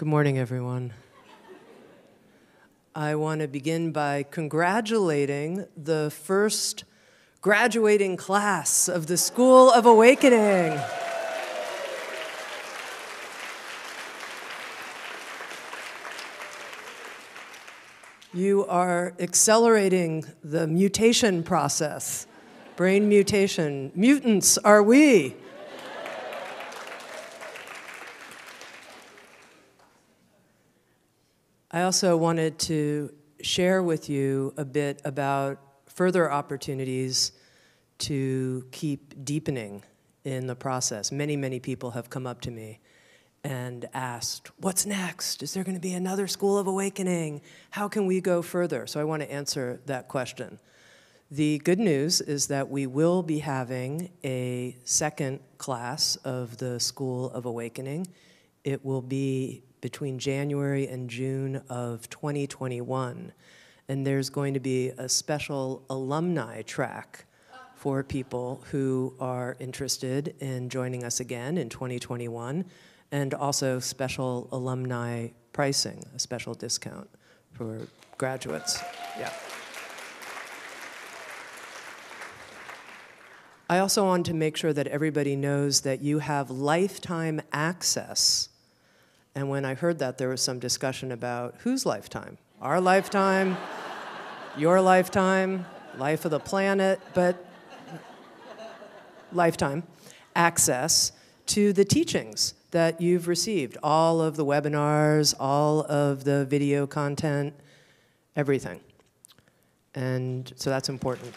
Good morning, everyone. I want to begin by congratulating the first graduating class of the School of Awakening. You are accelerating the mutation process, brain mutation. Mutants are we. I also wanted to share with you a bit about further opportunities to keep deepening in the process. Many, many people have come up to me and asked, what's next? Is there going to be another School of Awakening? How can we go further? So I want to answer that question. The good news is that we will be having a second class of the School of Awakening. It will be between January and June of 2021. And there's going to be a special alumni track for people who are interested in joining us again in 2021, and also special alumni pricing, a special discount for graduates. Yeah. I also want to make sure that everybody knows that you have lifetime access. And when I heard that, there was some discussion about whose lifetime? Our lifetime, your lifetime, life of the planet, but lifetime access to the teachings that you've received, all of the webinars, all of the video content, everything. And so that's important.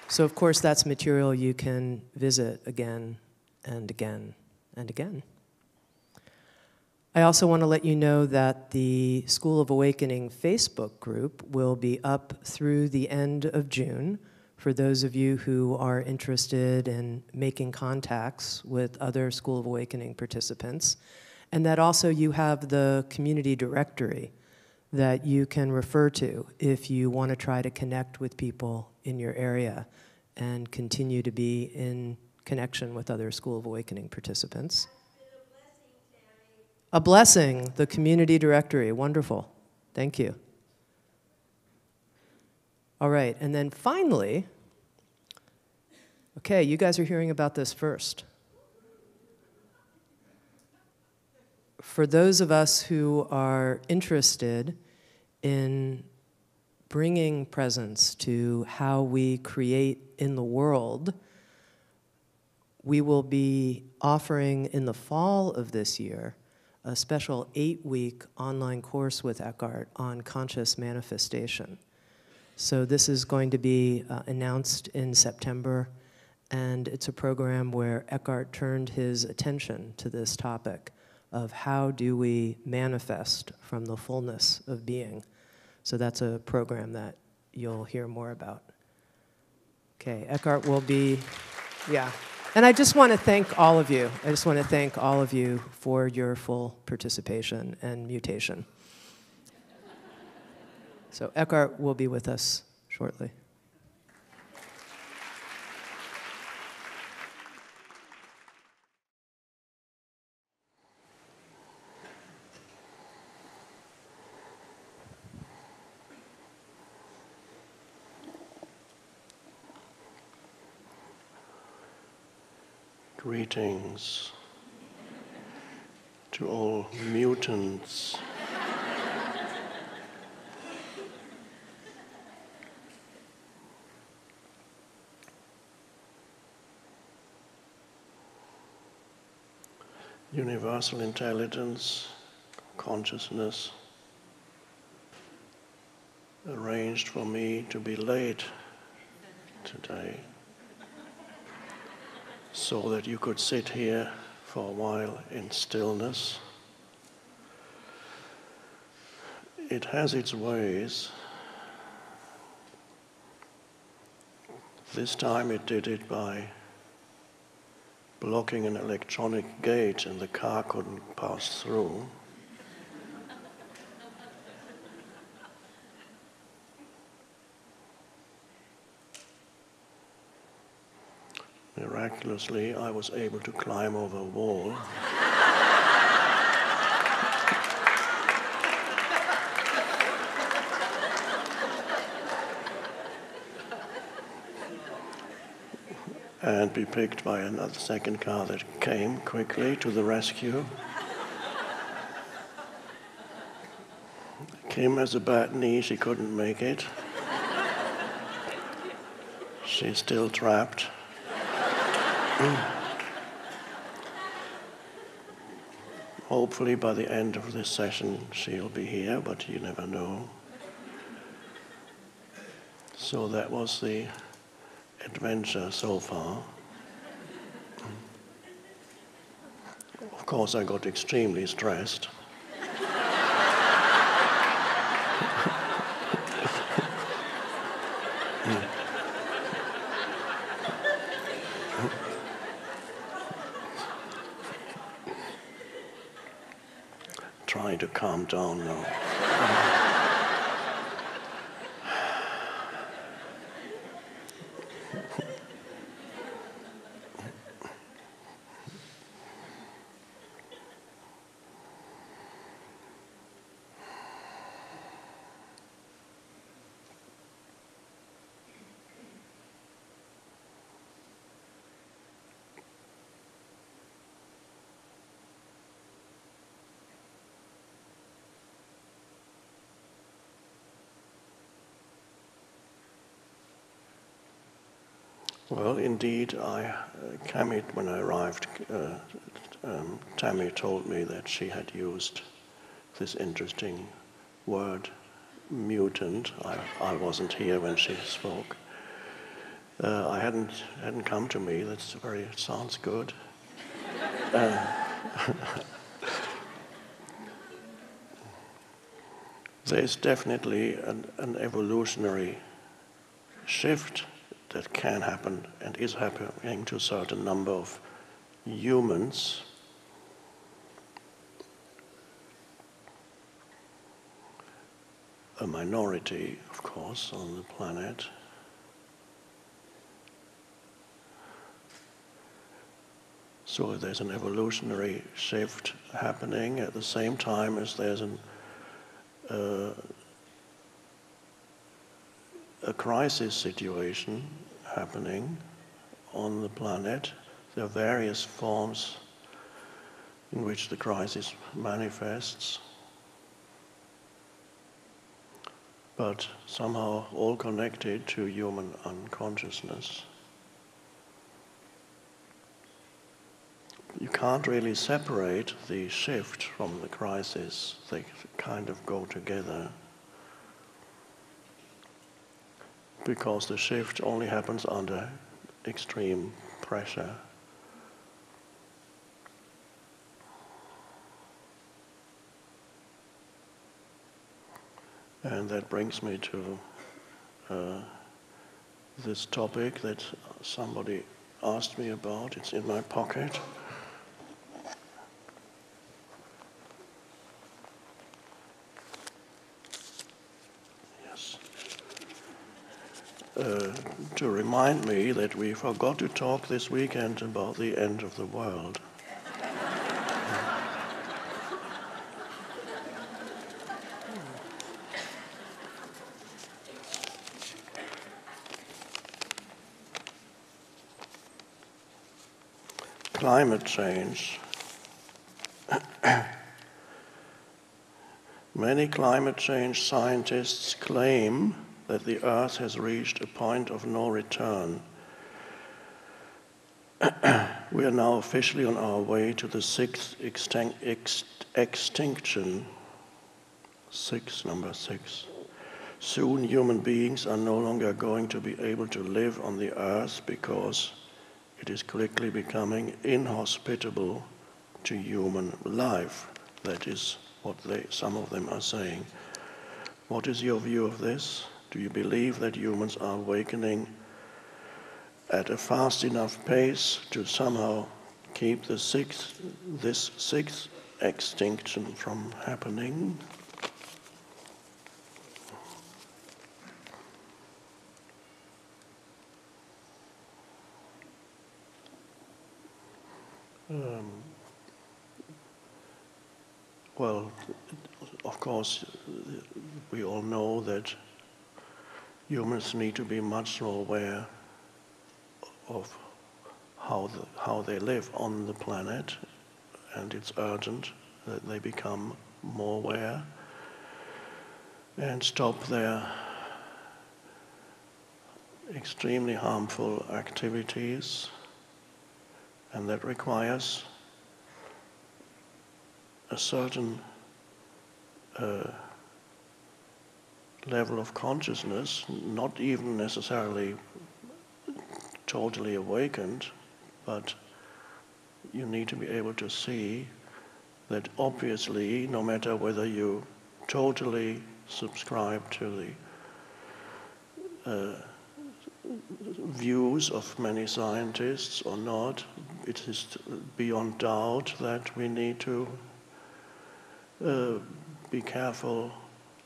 So of course, that's material you can visit again and again and again. I also want to let you know that the School of Awakening Facebook group will be up through the end of June for those of you who are interested in making contacts with other School of Awakening participants, and that also you have the community directory that you can refer to if you want to try to connect with people in your area and continue to be in connection with other School of Awakening participants. A blessing, the community directory, wonderful. Thank you. All right, and then finally, okay, you guys are hearing about this first. For those of us who are interested in bringing presence to how we create in the world, we will be offering in the fall of this year a special 8-week online course with Eckhart on conscious manifestation. So this is going to be announced in September, and it's a program where Eckhart turned his attention to this topic of how do we manifest from the fullness of being. So that's a program that you'll hear more about. Okay, Eckhart will be, yeah. And I just want to thank all of you. I just want to thank all of you for your full participation and mutation. So Eckhart will be with us shortly. Greetings to all mutants. Universal intelligence, consciousness, arranged for me to be late today, so that you could sit here for a while in stillness. It has its ways. This time it did it by blocking an electronic gate and the car couldn't pass through. Miraculously, I was able to climb over a wall. And be picked by another second car that came quickly to the rescue. Kim has a bad knee, she couldn't make it. She's still trapped. Hopefully by the end of this session she'll be here, but you never know. So that was the adventure so far. Of course, I got extremely stressed. Trying to calm down now. Well, indeed, when I arrived, Tammy told me that she had used this interesting word, mutant. I wasn't here when she spoke. I hadn't come to me. It sounds good. There's definitely an evolutionary shift that can happen and is happening to a certain number of humans. A minority, of course, on the planet. So there's an evolutionary shift happening at the same time as there's a crisis situation happening on the planet. There are various forms in which the crisis manifests, but somehow all connected to human unconsciousness. You can't really separate the shift from the crisis. They kind of go together, because the shift only happens under extreme pressure. And that brings me to this topic that somebody asked me about. It's in my pocket. Yes. To remind me that we forgot to talk this weekend about the end of the world. Climate change. Many climate change scientists claim that the Earth has reached a point of no return. We are now officially on our way to the sixth extinction. Number six. Soon human beings are no longer going to be able to live on the Earth because it is quickly becoming inhospitable to human life. That is what some of them are saying. What is your view of this? Do you believe that humans are awakening at a fast enough pace to somehow keep this sixth extinction from happening? Well, of course, we all know that humans need to be much more aware of how they live on the planet, and it's urgent that they become more aware and stop their extremely harmful activities, and that requires a certain level of consciousness, not even necessarily totally awakened, but you need to be able to see that obviously, no matter whether you totally subscribe to the views of many scientists or not, it is beyond doubt that we need to be careful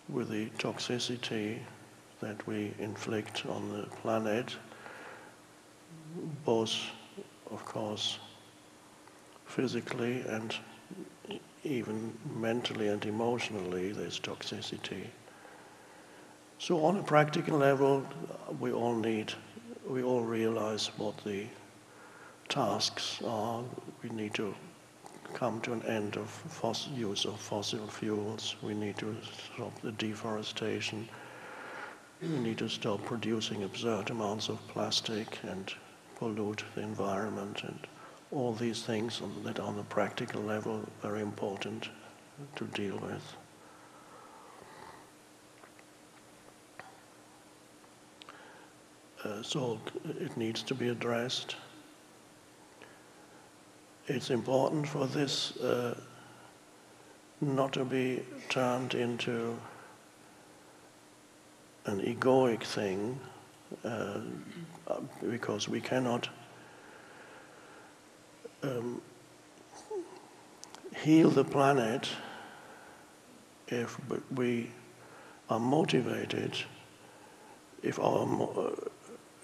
with the toxicity that we inflict on the planet, both, of course, physically and even mentally and emotionally. There's toxicity. So on a practical level, we all realize what the tasks are. We need to come to an end of use of fossil fuels. We need to stop the deforestation. We need to stop producing absurd amounts of plastic and pollute the environment, and all these things that on a practical level are very important to deal with. So it needs to be addressed. It's important for this not to be turned into an egoic thing, because we cannot heal the planet if we are motivated, if our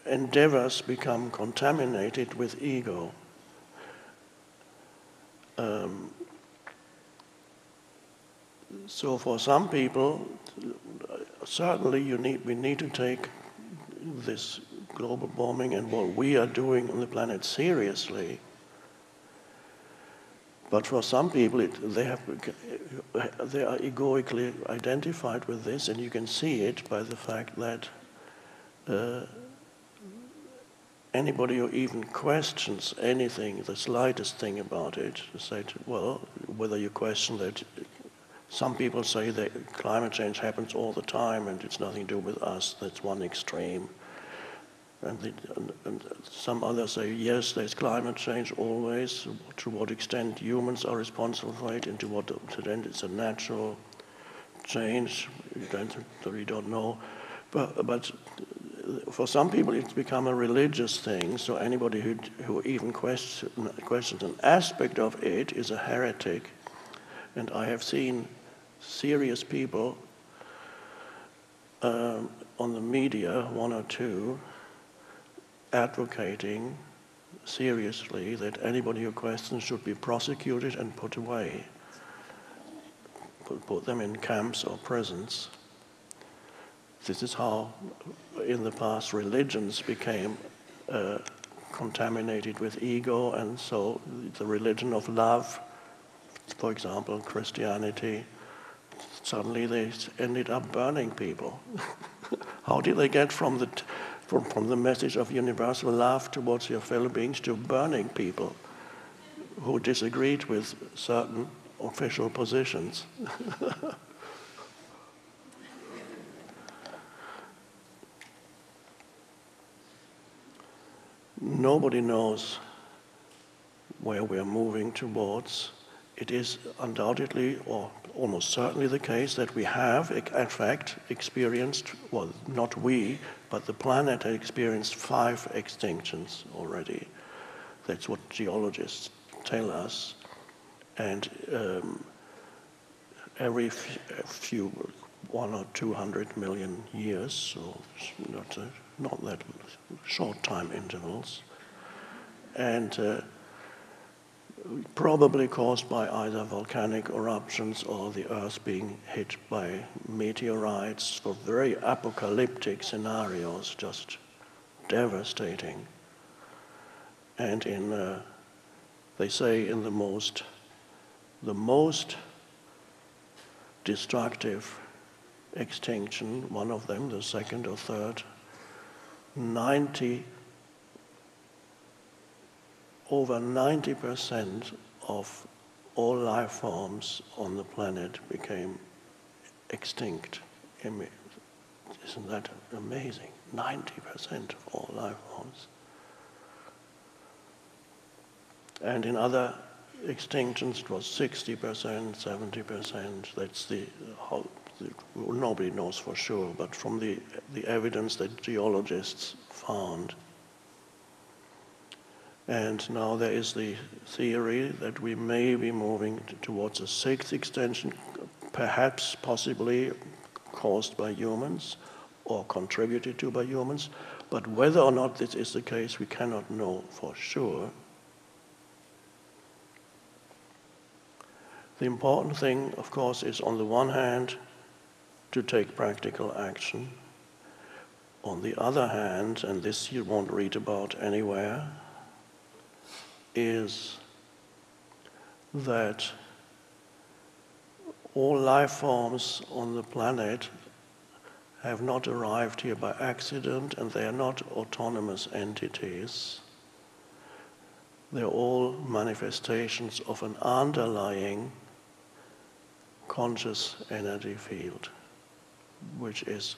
endeavors become contaminated with ego. So for some people, certainly we need to take this global warming and what we are doing on the planet seriously. But for some people, they are egoically identified with this, and you can see it by the fact that anybody who even questions anything, the slightest thing about it, said, well, whether you question that, some people say that climate change happens all the time and it's nothing to do with us, that's one extreme. And some others say, yes, there's climate change always, to what extent humans are responsible for it, and to what extent it's a natural change, we don't know. But for some people it's become a religious thing, so anybody who even questions an aspect of it is a heretic. And I have seen serious people on the media, one or two, advocating seriously that anybody who questions should be prosecuted and put away, put them in camps or prisons. This is how, in the past, religions became contaminated with ego, and so the religion of love, for example, Christianity, suddenly they ended up burning people. How did they get from the message of universal love towards your fellow beings to burning people who disagreed with certain official positions? Nobody knows where we are moving towards. It is undoubtedly, or almost certainly, the case that we have, in fact, experienced, well, not we, but the planet has experienced 5 extinctions already. That's what geologists tell us. And every few, 100 or 200 million years, so not that short time intervals. And probably caused by either volcanic eruptions or the Earth being hit by meteorites, for very apocalyptic scenarios, just devastating. And they say in the most destructive extinction, one of them, the second or third, over 90% of all life forms on the planet became extinct. Isn't that amazing? 90% of all life forms. And in other extinctions it was 60%, 70%. Nobody knows for sure, but from the evidence that geologists found. And now there is the theory that we may be moving towards a sixth extinction, perhaps, possibly caused by humans or contributed to by humans. But whether or not this is the case, we cannot know for sure. The important thing, of course, is on the one hand to take practical action. On the other hand, and this you won't read about anywhere, is that all life forms on the planet have not arrived here by accident, and they are not autonomous entities. They're all manifestations of an underlying conscious energy field, which is,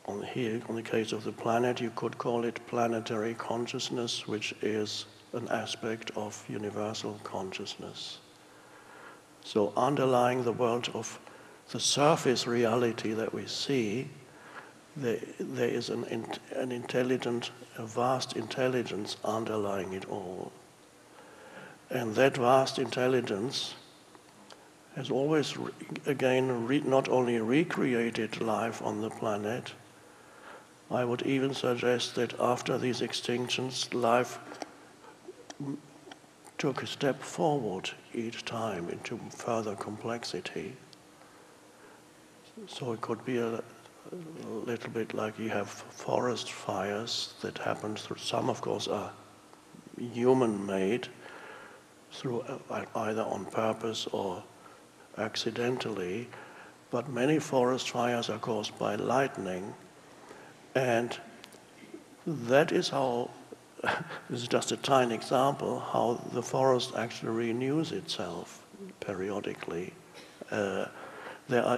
on the case of the planet, you could call it planetary consciousness, which is an aspect of universal consciousness. So underlying the world of the surface reality that we see, there is an intelligent, a vast intelligence underlying it all. And that vast intelligence has always, not only recreated life on the planet, I would even suggest that after these extinctions, life took a step forward each time into further complexity. So it could be a little bit like you have forest fires that happen through, some of course are human-made, through either on purpose or accidentally, but many forest fires are caused by lightning, and that is how, this is just a tiny example, how the forest actually renews itself periodically. There are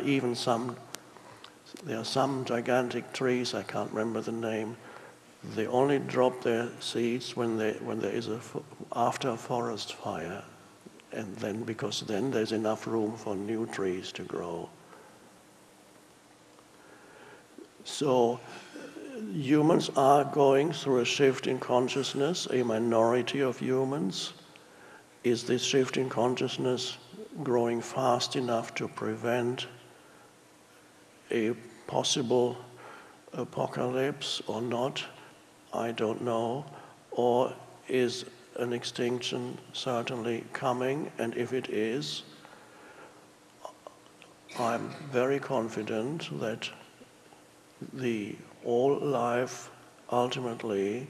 some gigantic trees, I can't remember the name, they only drop their seeds when there is after a forest fire, and then because then there's enough room for new trees to grow. So humans are going through a shift in consciousness, a minority of humans. Is this shift in consciousness growing fast enough to prevent a possible apocalypse or not? I don't know. Or is an extinction certainly coming? And if it is, I'm very confident that all life ultimately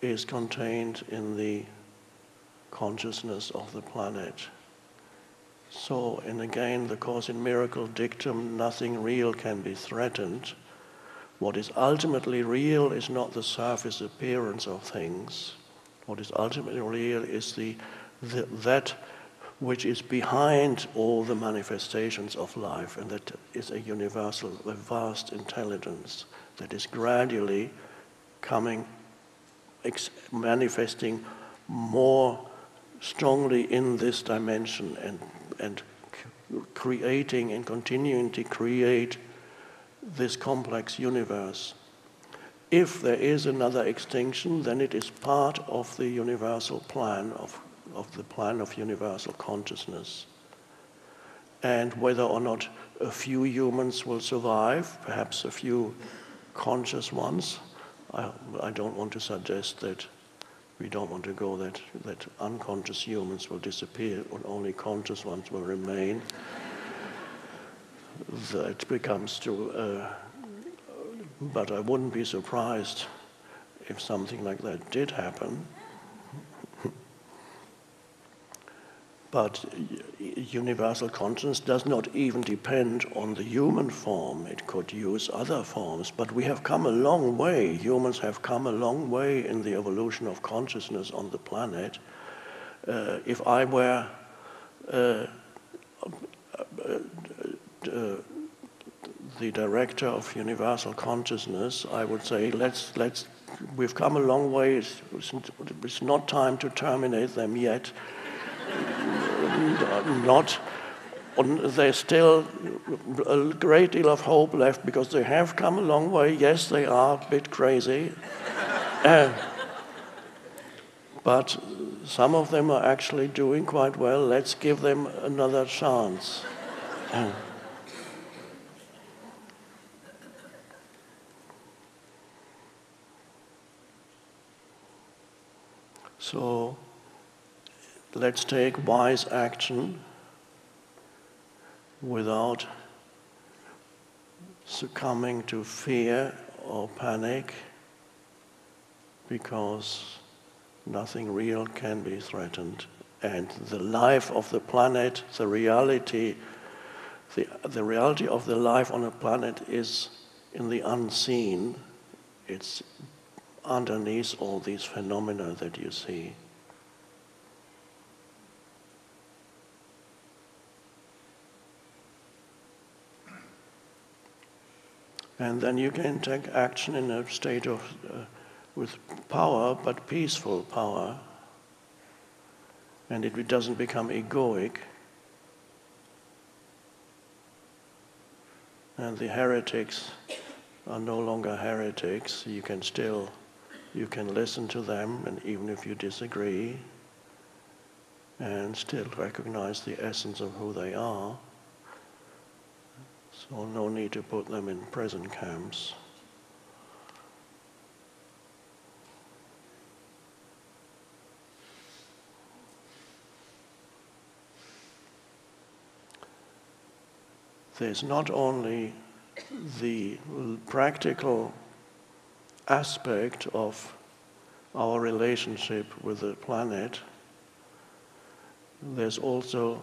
is contained in the consciousness of the planet. So, and again, the Course in Miracle dictum, nothing real can be threatened. What is ultimately real is not the surface appearance of things. What is ultimately real is that which is behind all the manifestations of life, and that is a universal, a vast intelligence that is gradually manifesting more strongly in this dimension and creating and continuing to create this complex universe. If there is another extinction, then it is part of the universal plan of the plan of universal consciousness. And whether or not a few humans will survive, perhaps a few conscious ones, I don't want to suggest that We don't want to go that unconscious humans will disappear and only conscious ones will remain. That becomes too... but I wouldn't be surprised if something like that did happen. But universal consciousness does not even depend on the human form. It could use other forms. But we have come a long way. Humans have come a long way in the evolution of consciousness on the planet. If I were the director of universal consciousness, I would say, we've come a long way. It's not time to terminate them yet. There's still a great deal of hope left because they have come a long way. Yes, they are a bit crazy. But some of them are actually doing quite well. Let's give them another chance. So let's take wise action without succumbing to fear or panic, because nothing real can be threatened. And the life of the planet, the reality of the life on a planet is in the unseen. It's underneath all these phenomena that you see. And then you can take action in a state of, with power, but peaceful power. And it doesn't become egoic. And the heretics are no longer heretics. You can listen to them, and even if you disagree, and still recognize the essence of who they are. So no need to put them in prison camps. There's not only the practical aspect of our relationship with the planet, there's also,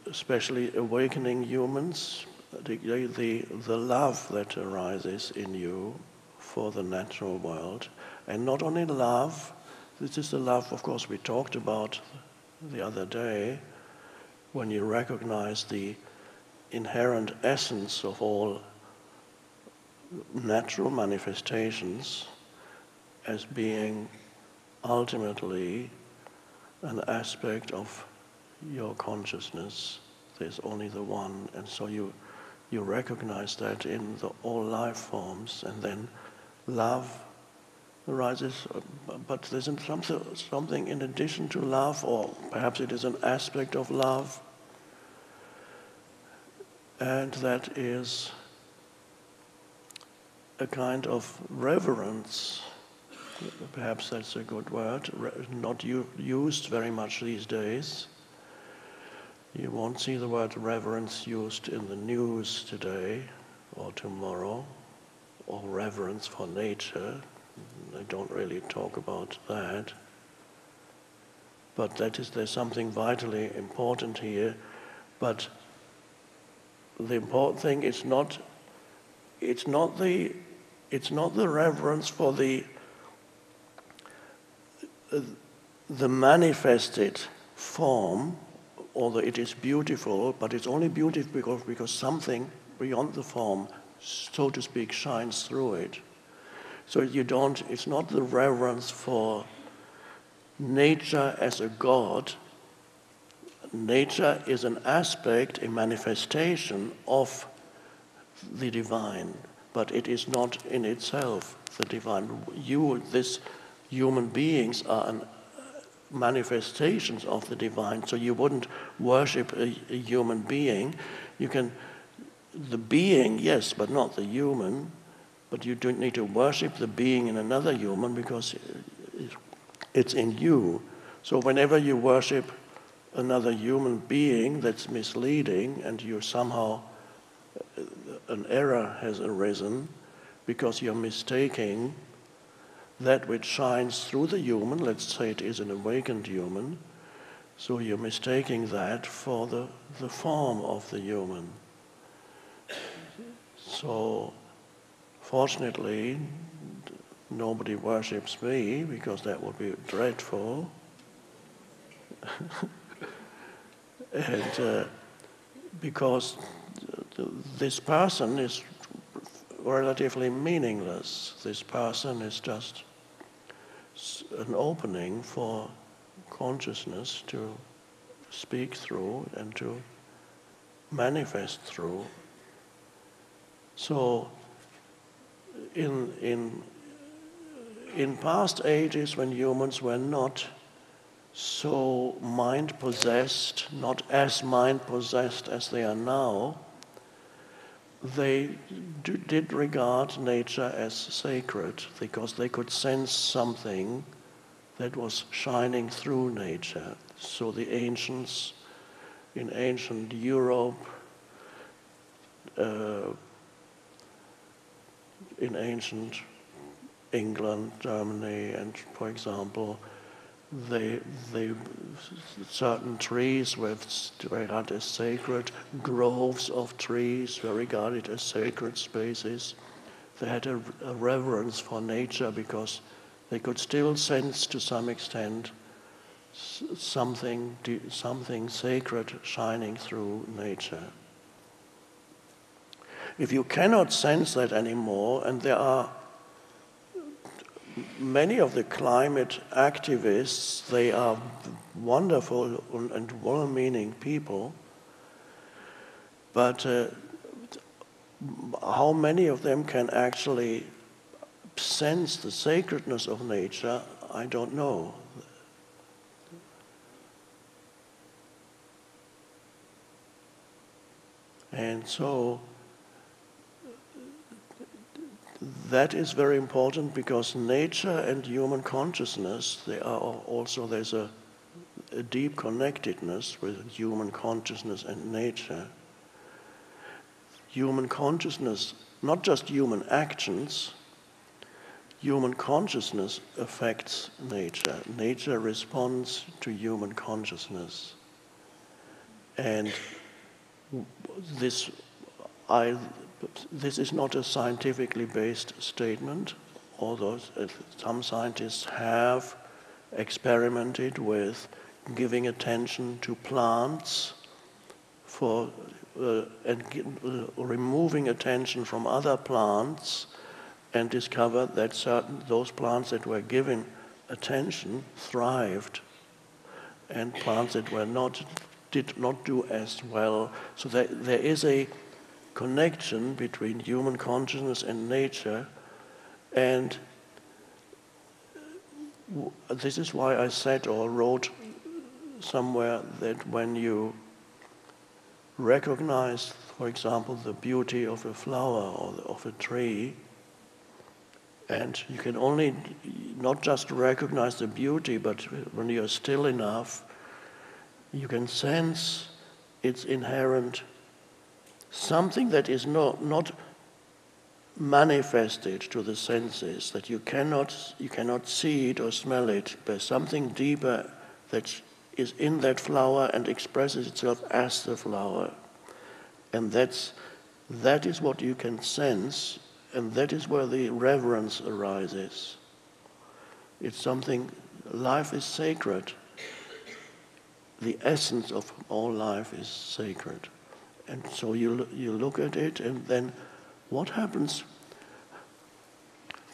especially awakening humans, the love that arises in you for the natural world. And not only love, this is the love, of course, we talked about the other day, when you recognize the inherent essence of all natural manifestations as being ultimately an aspect of your consciousness. There's only the one, and so you recognize that in all life forms, and then love arises, but there's something in addition to love, or perhaps it is an aspect of love, and that is a kind of reverence. Perhaps that's a good word, not used very much these days. You won't see the word reverence used in the news today or tomorrow, or reverence for nature. They don't really talk about that. But there's something vitally important here. But the important thing is not the reverence for the manifested form, although it is beautiful, but it's only beautiful because something beyond the form, so to speak, shines through it. So it's not the reverence for nature as a god. Nature is an aspect, a manifestation of the divine, but it is not in itself the divine. Human beings are manifestations of the divine, so you wouldn't worship a human being. The being, yes, but not the human. But you don't need to worship the being in another human because it's in you. So whenever you worship another human being, that's misleading, and you somehow, an error has arisen because you're mistaking that which shines through the human, let's say it is an awakened human, so you're mistaking that for the form of the human. So fortunately, nobody worships me because that would be dreadful. And because this person is relatively meaningless. This person is just an opening for consciousness to speak through and to manifest through. So in past ages, when humans were not so mind-possessed, not as mind-possessed as they are now, they did regard nature as sacred because they could sense something that was shining through nature. So the ancients, in ancient Europe, in ancient England, Germany, and for example, certain trees were regarded as sacred, groves of trees were regarded as sacred spaces. They had a reverence for nature because they could still sense to some extent something sacred shining through nature. If you cannot sense that anymore, and there are many of the climate activists, they are wonderful and well-meaning people, but how many of them can actually sense the sacredness of nature, I don't know. And so that is very important because nature and human consciousness, there's a deep connectedness with human consciousness and nature. Human consciousness, not just human actions, human consciousness affects nature. Nature responds to human consciousness. And this is not a scientifically based statement, although some scientists have experimented with giving attention to plants and removing attention from other plants, and discovered that those plants that were given attention thrived, and plants that did not do as well. So there is a connection between human consciousness and nature, and this is why I said or wrote somewhere that when you recognize, for example, the beauty of a flower or of a tree, and you can only not just recognize the beauty, but when you're still enough, you can sense its inherent something that is not manifested to the senses, that you cannot see it or smell it, but something deeper that is in that flower and expresses itself as the flower. And that is what you can sense, and that is where the reverence arises. It's something, life is sacred. The essence of all life is sacred. And so you look at it, and then what happens?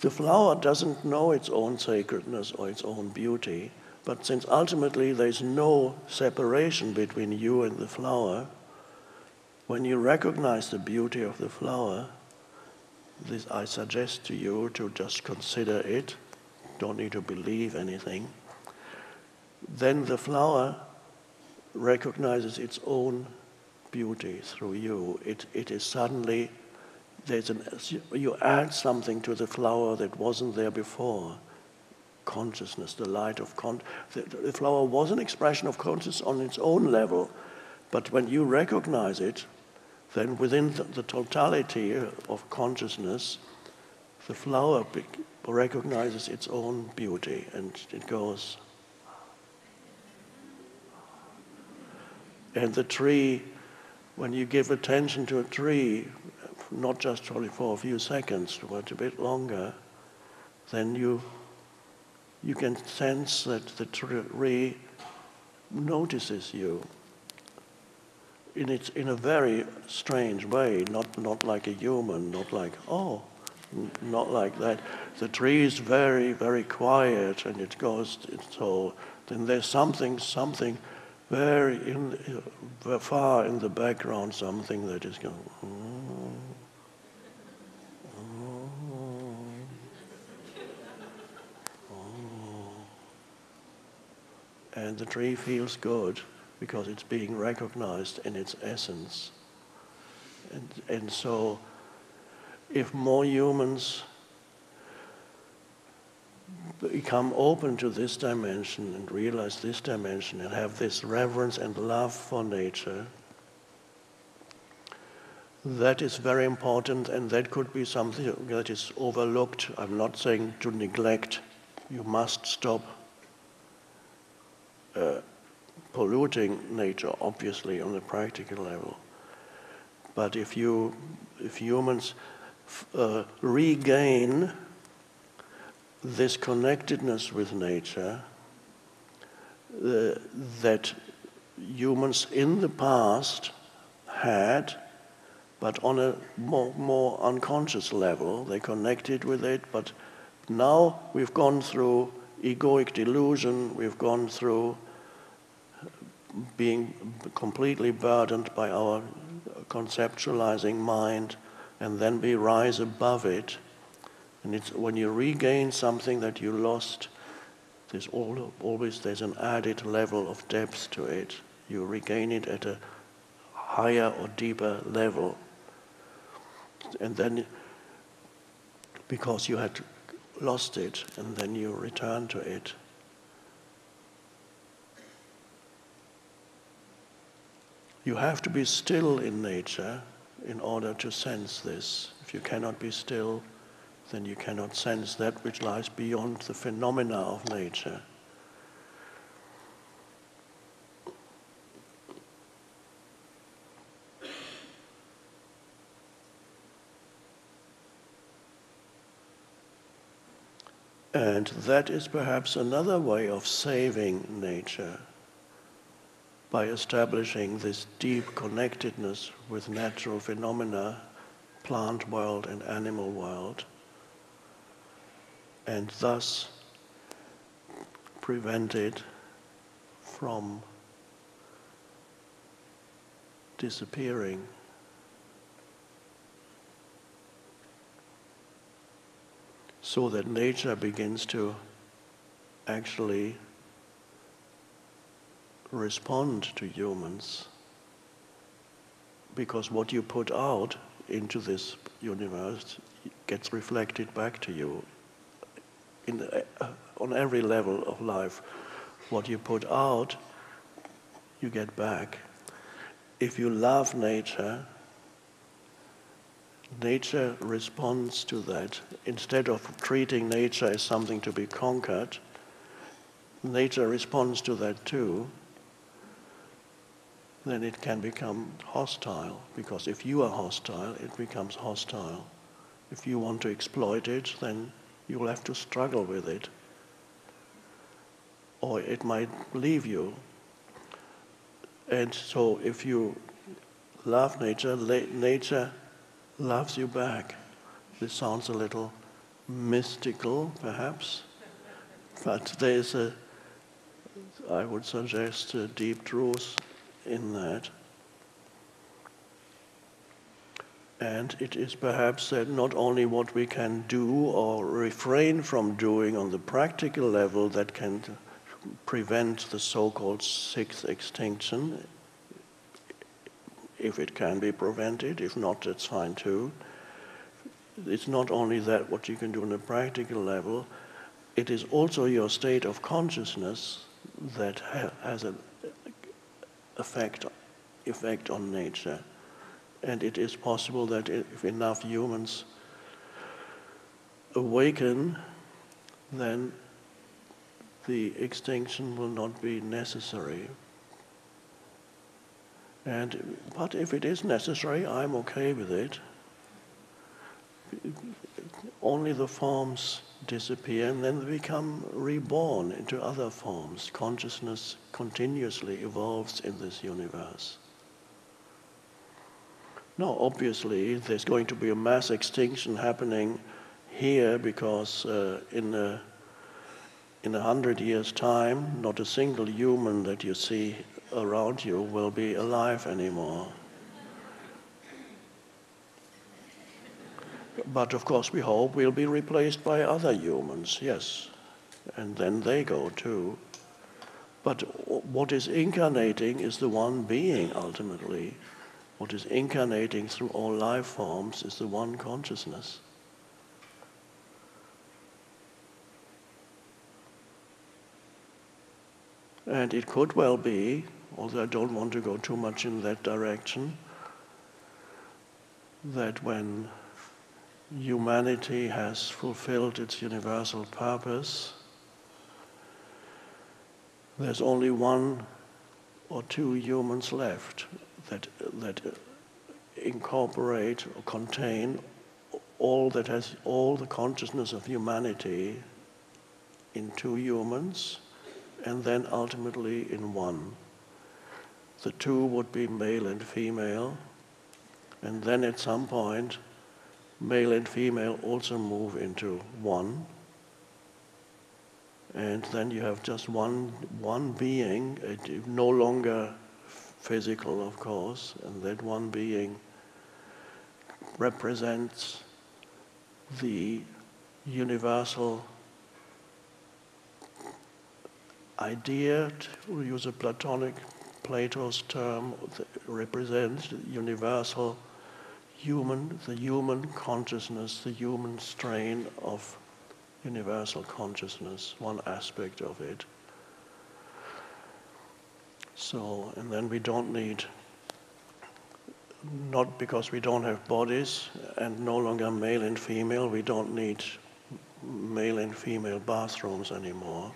The flower doesn't know its own sacredness or its own beauty, but since ultimately there's no separation between you and the flower, when you recognize the beauty of the flower, I suggest to you to just consider it, don't need to believe anything, then the flower recognizes its own beauty through you. It is suddenly you add something to the flower that wasn't there before. Consciousness, the light of the flower was an expression of consciousness on its own level, but when you recognize it, then within the totality of consciousness, the flower recognizes its own beauty, and it goes. And the tree, when you give attention to a tree, not just only for a few seconds, but a bit longer, then you can sense that the tree notices you in a very strange way, not like a human, not like, oh, not like that. The tree is very, very quiet, and it goes, so then there's something very far in the background, something that is going, and the tree feels good because it's being recognized in its essence. And so if more humans become open to this dimension and realize this dimension and have this reverence and love for nature, that is very important, and that could be something that is overlooked. I'm not saying to neglect. You must stop polluting nature, obviously, on a practical level. But if humans regain this connectedness with nature that humans in the past had, but on a more unconscious level, they connected with it, but now we've gone through egoic delusion, we've gone through being completely burdened by our conceptualizing mind, and then we rise above it. And it's when you regain something that you lost, there's always an added level of depth to it. You regain it at a higher or deeper level. And then, because you had lost it, and then you return to it. You have to be still in nature in order to sense this. If you cannot be still, then you cannot sense that which lies beyond the phenomena of nature. And that is perhaps another way of saving nature, by establishing this deep connectedness with natural phenomena, plant world and animal world, and thus prevent it from disappearing. So that nature begins to actually respond to humans, because what you put out into this universe gets reflected back to you on every level of life. What you put out, you get back. If you love nature, nature responds to that. Instead of treating nature as something to be conquered, nature responds to that too. Then it can become hostile, because if you are hostile, it becomes hostile. If you want to exploit it, then you will have to struggle with it, or it might leave you. And so if you love nature, nature loves you back. This sounds a little mystical, perhaps, but there's I would suggest a deep truth in that. And it is perhaps that not only what we can do or refrain from doing on the practical level that can prevent the so-called sixth extinction, if it can be prevented. If not, that's fine too. it's not only that what you can do on a practical level, it is also your state of consciousness that has an effect on nature. And it is possible that if enough humans awaken, then the extinction will not be necessary. But if it is necessary, I'm okay with it. Only the forms disappear and then they become reborn into other forms. Consciousness continuously evolves in this universe. Now, obviously, there's going to be a mass extinction happening here because in 100 years' time, not a single human that you see around you will be alive anymore. But of course we hope we'll be replaced by other humans, yes. And then they go too. But what is incarnating is the one being ultimately. What is incarnating through all life forms is the one consciousness. And it could well be, although I don't want to go too much in that direction, that when humanity has fulfilled its universal purpose, there's only one or two humans left that incorporate or contain all the consciousness of humanity in two humans, and then ultimately in one. The two would be male and female, and then at some point male and female also move into one, and then you have just one being, no longer physical, of course, and that one being represents the universal idea, to use a Plato's term, represents the universal the human consciousness, the human strain of universal consciousness, one aspect of it. So, and then we don't need, not because we don't have bodies and no longer male and female, we don't need male and female bathrooms anymore.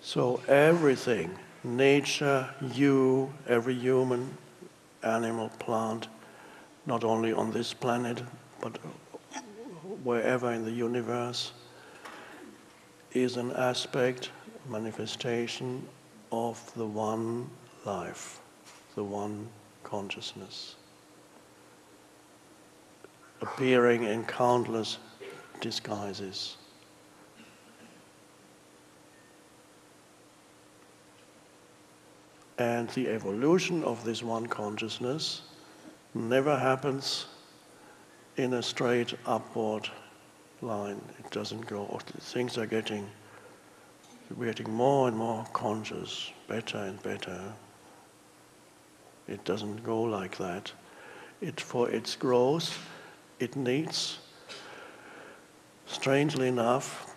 So everything, nature, you, every human, animal, plant, not only on this planet, but wherever in the universe, is an aspect, manifestation of the one life, the one consciousness, appearing in countless disguises. And the evolution of this one consciousness never happens in a straight upward line. It doesn't go. Things are we're getting more and more conscious, better and better. It doesn't go like that. For its growth, it needs, strangely enough,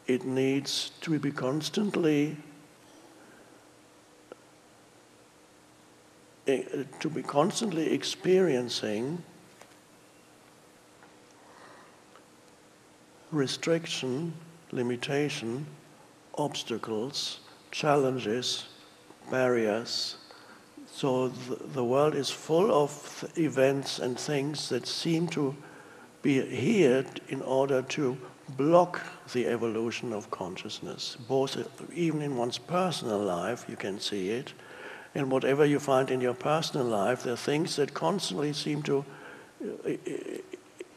it needs to be constantly experiencing restriction, limitation, obstacles, challenges, barriers. So the world is full of events and things that seem to be here in order to block the evolution of consciousness. Both, even in one's personal life, you can see it. And whatever you find in your personal life, there are things that constantly seem to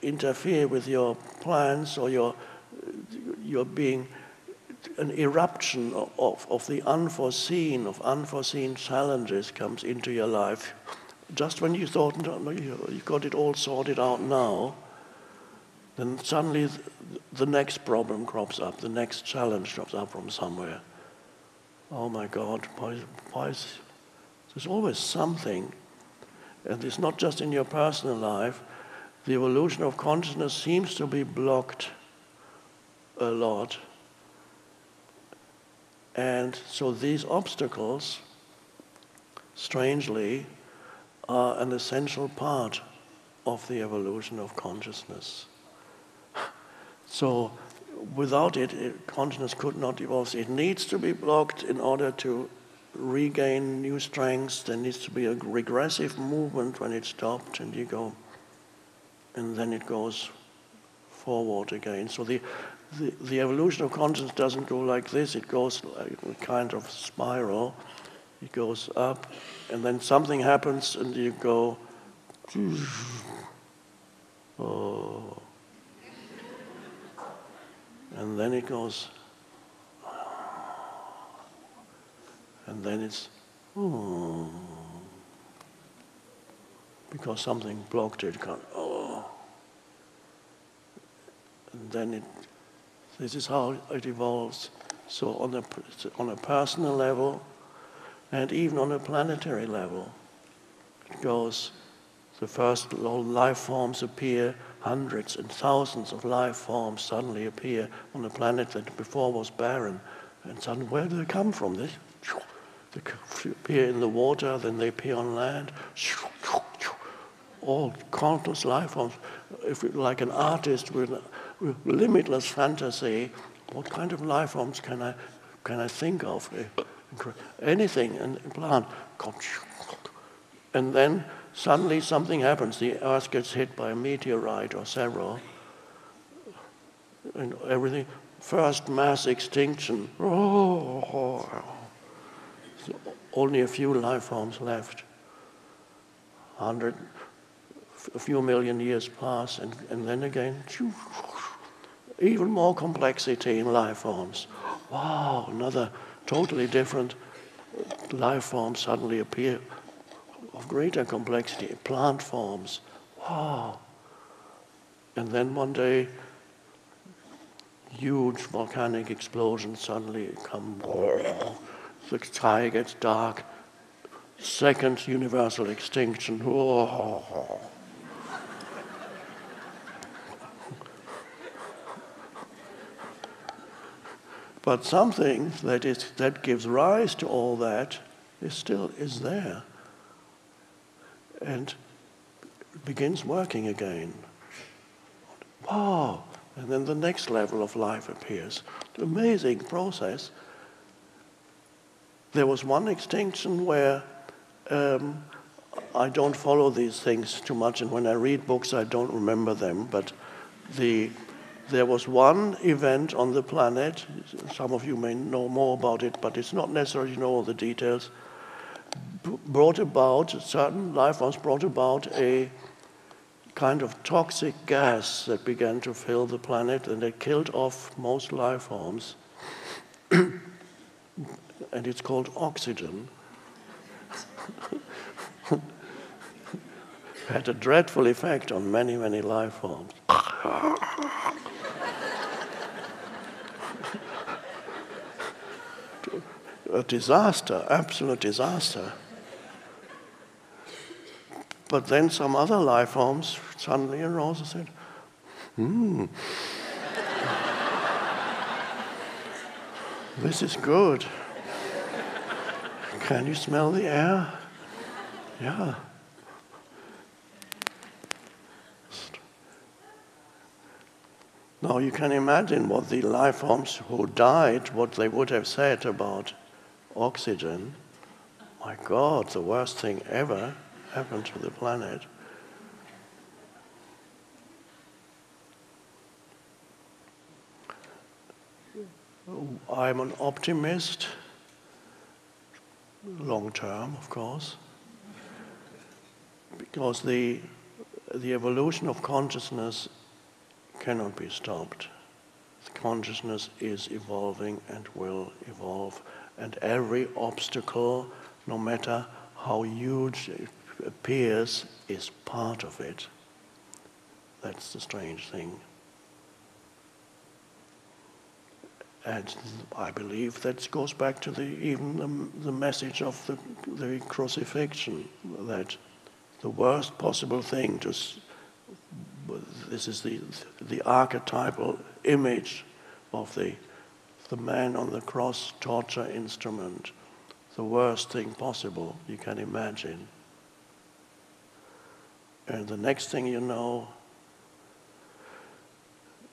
interfere with your plans, or your being an eruption of the unforeseen challenges comes into your life. Just when you thought you got it all sorted out now, then suddenly the next problem crops up, the next challenge crops up from somewhere. Oh my God, why is there's always something, and it's not just in your personal life. The evolution of consciousness seems to be blocked a lot. And so these obstacles, strangely, are an essential part of the evolution of consciousness. So without it, consciousness could not evolve. It needs to be blocked in order to regain new strengths. There needs to be a regressive movement when it's stopped, and you go, and then it goes forward again. So the evolution of consciousness doesn't go like this. It goes like a kind of spiral. It goes up, and then something happens, and you go, oh. And then it goes, and then it's, oh. Because something blocked it, oh. And then this is how it evolves. So on a personal level, and even on a planetary level, it goes, the first life forms appear, hundreds and thousands of life forms suddenly appear on a planet that before was barren. And suddenly, where do they come from? They appear in the water, then they appear on land. All countless life forms. If like an artist with limitless fantasy, what kind of life forms can I think of? Anything, and plant. And then suddenly something happens. The Earth gets hit by a meteorite or several, and everything. First mass extinction. Oh, so only a few life forms left. A few million years pass, and then again, even more complexity in life forms. Wow, another totally different life form suddenly appear of greater complexity, plant forms. Wow. And then one day, huge volcanic explosions suddenly come. The sky gets dark. Second universal extinction. But something that gives rise to all that is there, and begins working again. Wow! And then the next level of life appears. Amazing process. There was one extinction where I don't follow these things too much, and when I read books I don't remember them, but there was one event on the planet, some of you may know more about it, but it's not necessary to know all the details, certain life forms brought about a kind of toxic gas that began to fill the planet, and it killed off most life forms. And it's called oxygen. Had a dreadful effect on many, many life forms. A disaster, absolute disaster. But then some other life forms suddenly arose and said, this is good. Can you smell the air? Yeah. Now you can imagine what the life forms who died, what they would have said about oxygen. My God, the worst thing ever happened to the planet. I'm an optimist, long term, of course, because the evolution of consciousness cannot be stopped. Consciousness is evolving and will evolve, and every obstacle, no matter how huge it appears, is part of it. That's the strange thing. And I believe that goes back to even the message of the crucifixion, that the worst possible thing this is the archetypal image of the man on the cross, torture instrument, the worst thing possible you can imagine. And the next thing you know,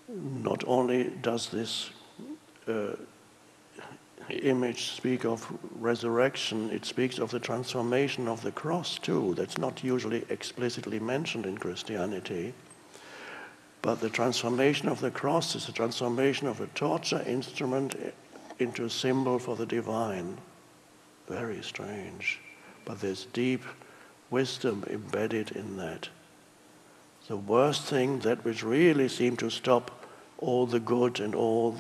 not only does this image speak of resurrection, it speaks of the transformation of the cross too. That's not usually explicitly mentioned in Christianity. But the transformation of the cross is the transformation of a torture instrument into a symbol for the divine. Very strange. But there's deep wisdom embedded in that. The worst thing, that which really seemed to stop all the good and all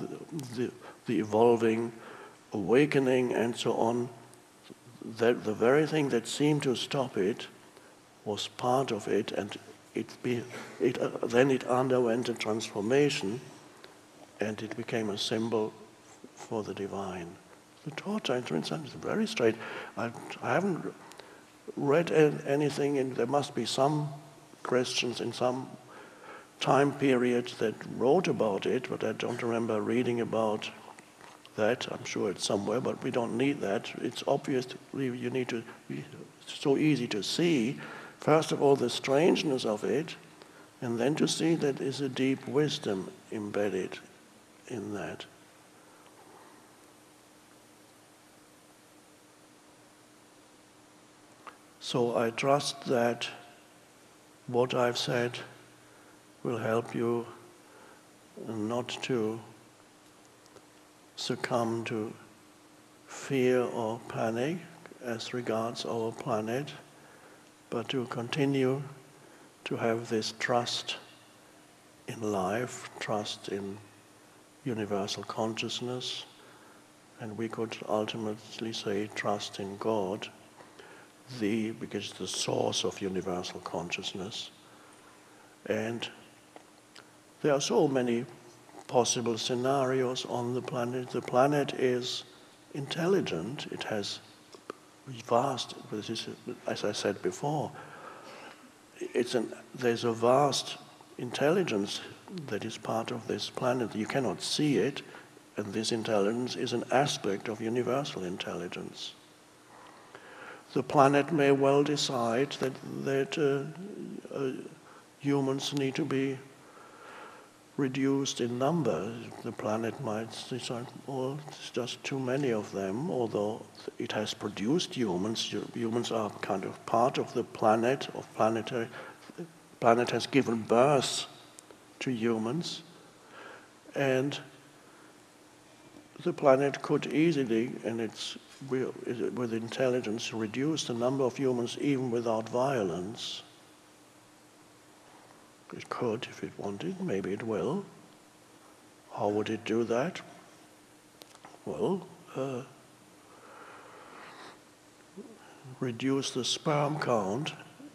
the evolving, awakening and so on, that the very thing that seemed to stop it was part of it, and then it underwent a transformation, and it became a symbol for the divine. The torture instrument is very straight. I haven't read anything, and there must be some Christians in some time period that wrote about it, but I don't remember reading about that. I'm sure it's somewhere, but we don't need that. It's obviously you need to. It's so easy to see. First of all, the strangeness of it, and then to see that there is a deep wisdom embedded in that. So I trust that what I've said will help you not to succumb to fear or panic as regards our planet, but to continue to have this trust in life, trust in universal consciousness, and we could ultimately say trust in God, because the source of universal consciousness. And there are so many possible scenarios on the planet. The planet is intelligent. It has vast, as I said before, there's a vast intelligence that is part of this planet. You cannot see it, and this intelligence is an aspect of universal intelligence. The planet may well decide that humans need to be reduced in number. The planet might decide, well, it's just too many of them, although it has produced humans. Humans are kind of part of the planet, the planet has given birth to humans, and the planet could easily, and with intelligence, reduce the number of humans even without violence. It could if it wanted, maybe it will. How would it do that? Well, reduce the sperm count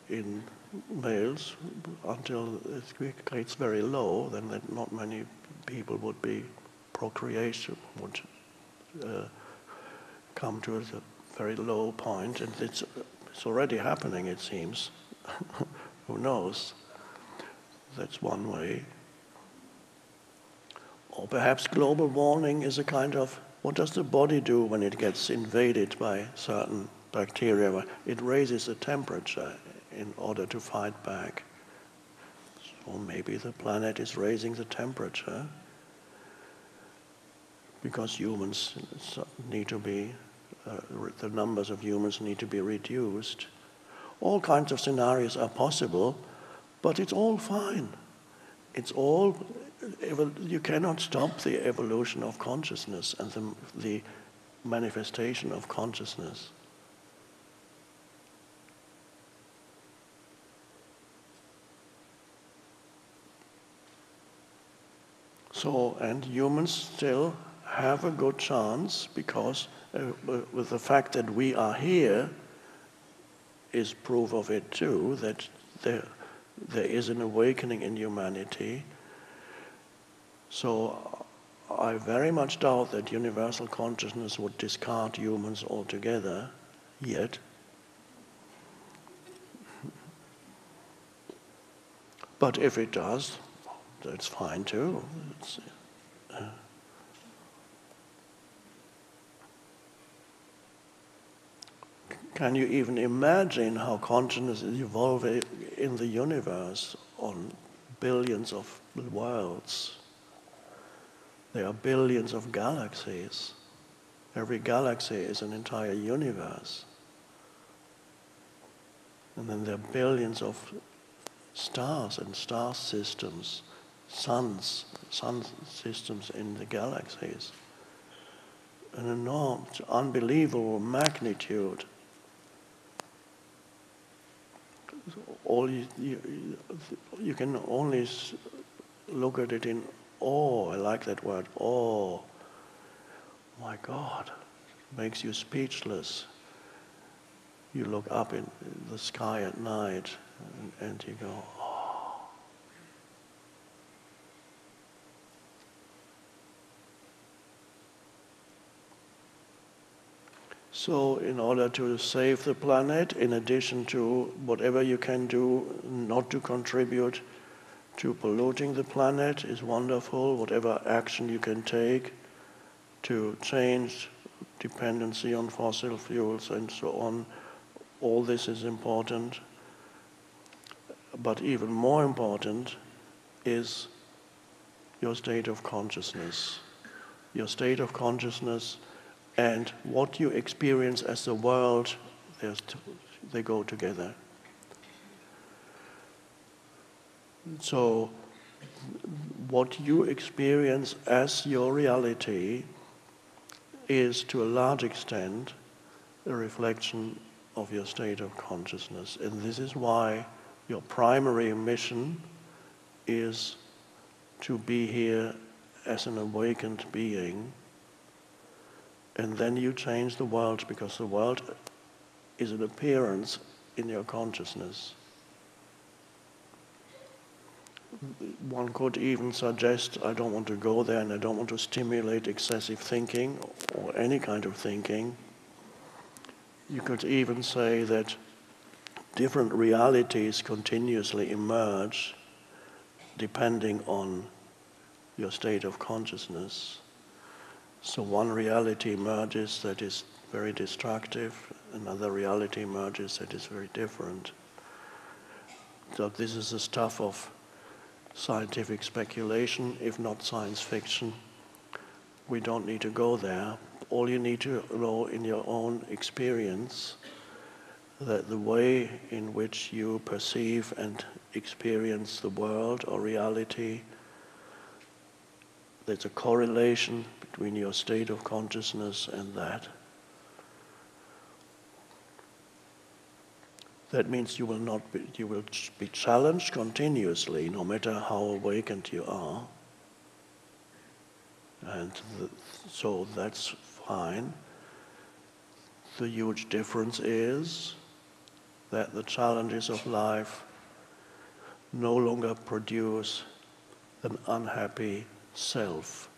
in males until it gets very low, then that not many people would be procreation, would come to a very low point, and it's already happening, it seems. Who knows? That's one way. Or perhaps global warming is a kind of, what does the body do when it gets invaded by certain bacteria? It raises the temperature in order to fight back. So maybe the planet is raising the temperature because humans need to be, the numbers of humans need to be reduced. All kinds of scenarios are possible, but it's all fine. It's all, you cannot stop the evolution of consciousness and the manifestation of consciousness. So, and humans still have a good chance, because with the fact that we are here is proof of it too, that there is an awakening in humanity. So I very much doubt that universal consciousness would discard humans altogether yet. But if it does, that's fine too. Can you even imagine how consciousness is evolving in the universe on billions of worlds? There are billions of galaxies. Every galaxy is an entire universe. And then there are billions of stars and star systems, sun systems in the galaxies. An enormous, unbelievable magnitude. All you can only look at it in awe. I like that word, awe. My God, it makes you speechless. You look up in the sky at night and you go, oh. So in order to save the planet, in addition to whatever you can do not to contribute to polluting the planet is wonderful, whatever action you can take to change dependency on fossil fuels and so on, all this is important. But even more important is your state of consciousness. Your state of consciousness and what you experience as the world, they go together. So what you experience as your reality is to a large extent a reflection of your state of consciousness. And this is why your primary mission is to be here as an awakened being. And then you change the world, because the world is an appearance in your consciousness. One could even suggest, I don't want to go there and I don't want to stimulate excessive thinking or any kind of thinking. You could even say that different realities continuously emerge depending on your state of consciousness. So one reality emerges that is very destructive, another reality emerges that is very different. So this is the stuff of scientific speculation, if not science fiction. We don't need to go there. All you need to know in your own experience that the way in which you perceive and experience the world or reality, there's a correlation between your state of consciousness and that. That means you will be challenged continuously, no matter how awakened you are. And so that's fine. The huge difference is that the challenges of life no longer produce an unhappy self.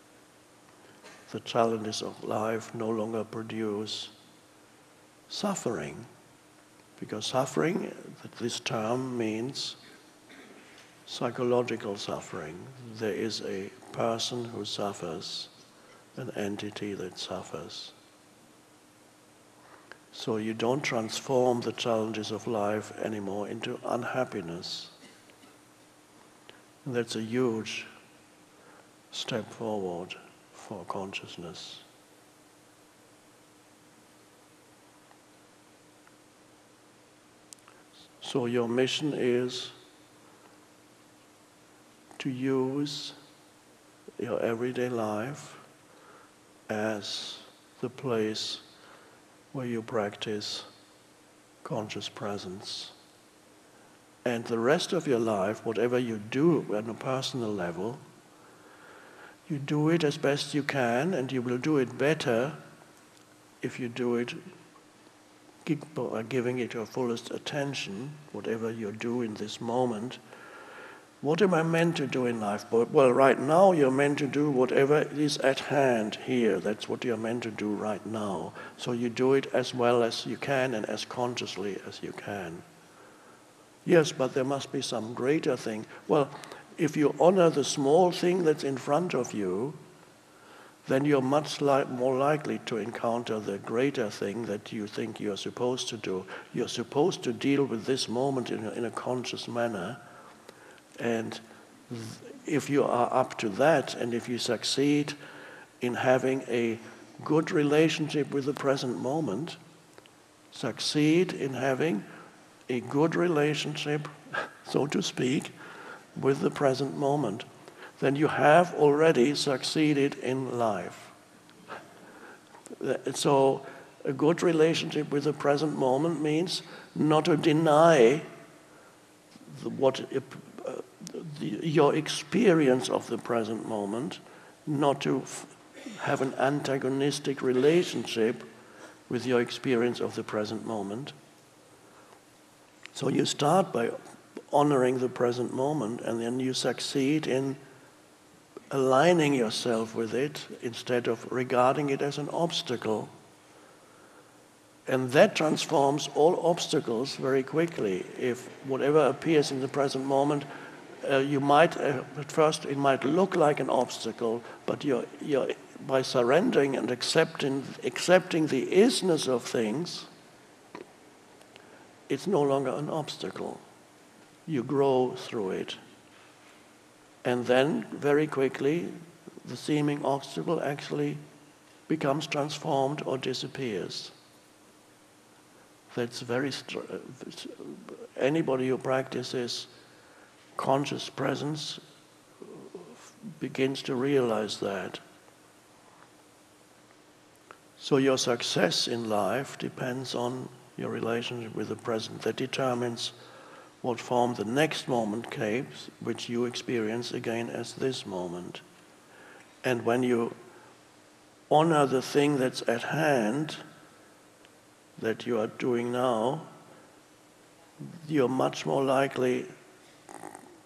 The challenges of life no longer produce suffering. Because suffering, this term means psychological suffering. There is a person who suffers, an entity that suffers. So you don't transform the challenges of life anymore into unhappiness. And that's a huge step forward for consciousness. So your mission is to use your everyday life as the place where you practice conscious presence. And the rest of your life, whatever you do on a personal level, You do it as best you can, and you will do it better if you do it giving it your fullest attention, whatever you do in this moment. What am I meant to do in life? Well, right now you're meant to do whatever is at hand here. That's what you're meant to do right now. So you do it as well as you can and as consciously as you can. Yes, but there must be some greater thing. Well, if you honor the small thing that's in front of you, then you're much more likely to encounter the greater thing that you think you're supposed to do. You're supposed to deal with this moment in a conscious manner. And if you are up to that, and if you succeed in having a good relationship with the present moment, succeed in having a good relationship, so to speak, with the present moment, then you have already succeeded in life. So a good relationship with the present moment means not to deny your experience of the present moment, not to have an antagonistic relationship with your experience of the present moment. So you start by honoring the present moment, and then you succeed in aligning yourself with it instead of regarding it as an obstacle. And that transforms all obstacles very quickly. If whatever appears in the present moment, you might, at first it might look like an obstacle, but you're by surrendering and accepting the isness of things, it's no longer an obstacle. You grow through it. And then, very quickly, the seeming obstacle actually becomes transformed or disappears. That's anybody who practices conscious presence begins to realize that. So your success in life depends on your relationship with the present. That determines what form the next moment takes, which you experience again as this moment. And when you honor the thing that's at hand, that you are doing now, you're much more likely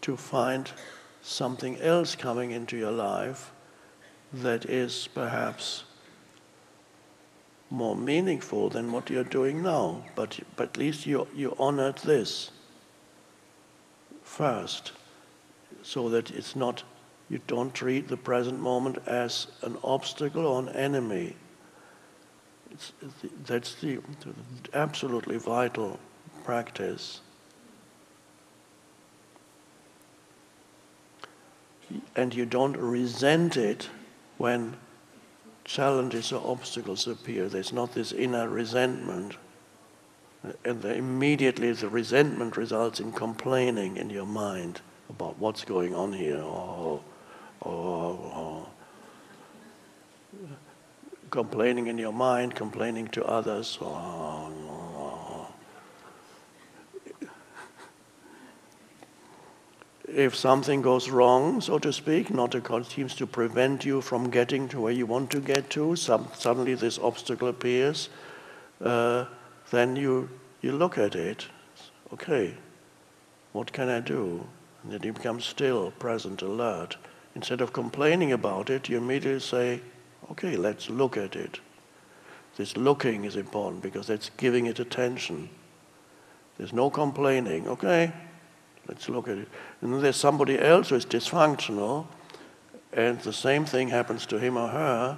to find something else coming into your life that is perhaps more meaningful than what you're doing now. But at least you honored this first, so that it's not, you don't treat the present moment as an obstacle or an enemy. That's the absolutely vital practice. And you don't resent it when challenges or obstacles appear. There's not this inner resentment. And immediately the resentment results in complaining in your mind about what's going on here. Complaining in your mind, complaining to others. If something goes wrong, so to speak, seems to prevent you from getting to where you want to get to, suddenly this obstacle appears, then you look at it. Okay, what can I do? And then you become still, present, alert. Instead of complaining about it, you immediately say, okay, let's look at it. This looking is important because that's giving it attention. There's no complaining. Okay, let's look at it. And then there's somebody else who is dysfunctional, and the same thing happens to him or her,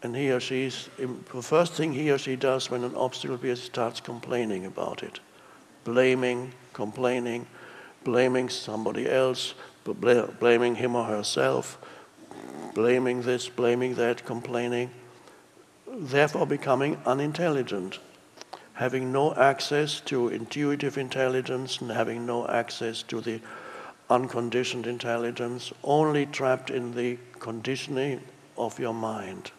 and he or she, the first thing he or she does when an obstacle appears, starts complaining about it. Blaming, complaining, blaming somebody else, blaming him or herself, blaming this, blaming that, complaining, therefore becoming unintelligent, having no access to intuitive intelligence and having no access to the unconditioned intelligence, only trapped in the conditioning of your mind.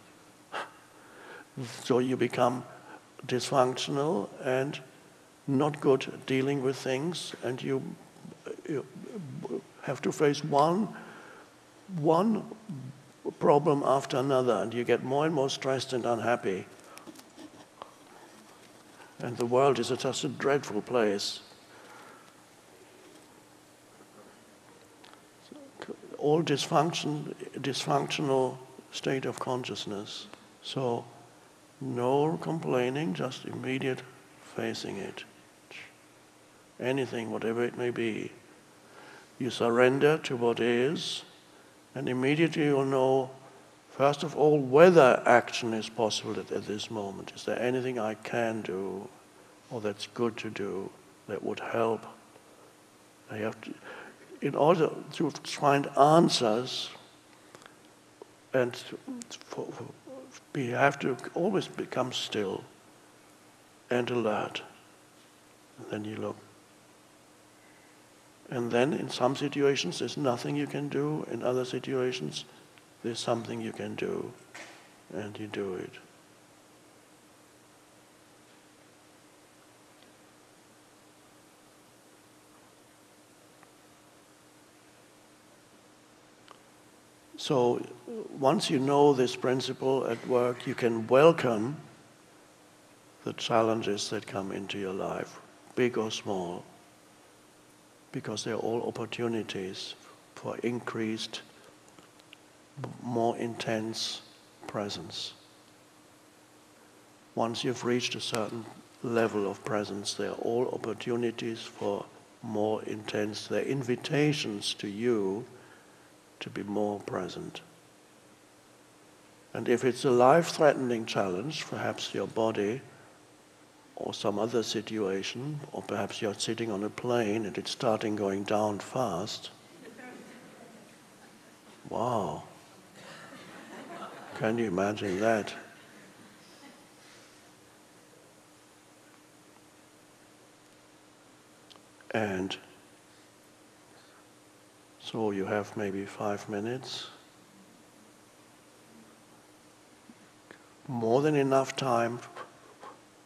So you become dysfunctional and not good at dealing with things, and you have to face one problem after another, and you get more and more stressed and unhappy. And the world is just a dreadful place. All dysfunctional state of consciousness. So no complaining, just immediate facing it. Anything, whatever it may be. You surrender to what is, and immediately you'll know, first of all, whether action is possible at this moment. Is there anything I can do, or that's good to do, that would help? I have to, in order to find answers, and we have to always become still and alert. And then you look. And then in some situations there's nothing you can do, in other situations there's something you can do, and you do it. So once you know this principle at work, you can welcome the challenges that come into your life, big or small, because they're all opportunities for increased, more intense presence. Once you've reached a certain level of presence, they're all opportunities for more intense, they're invitations to you to be more present. And if it's a life-threatening challenge, perhaps your body or some other situation, or perhaps you're sitting on a plane and it's starting going down fast. Wow. Can you imagine that? And so you have maybe 5 minutes. More than enough time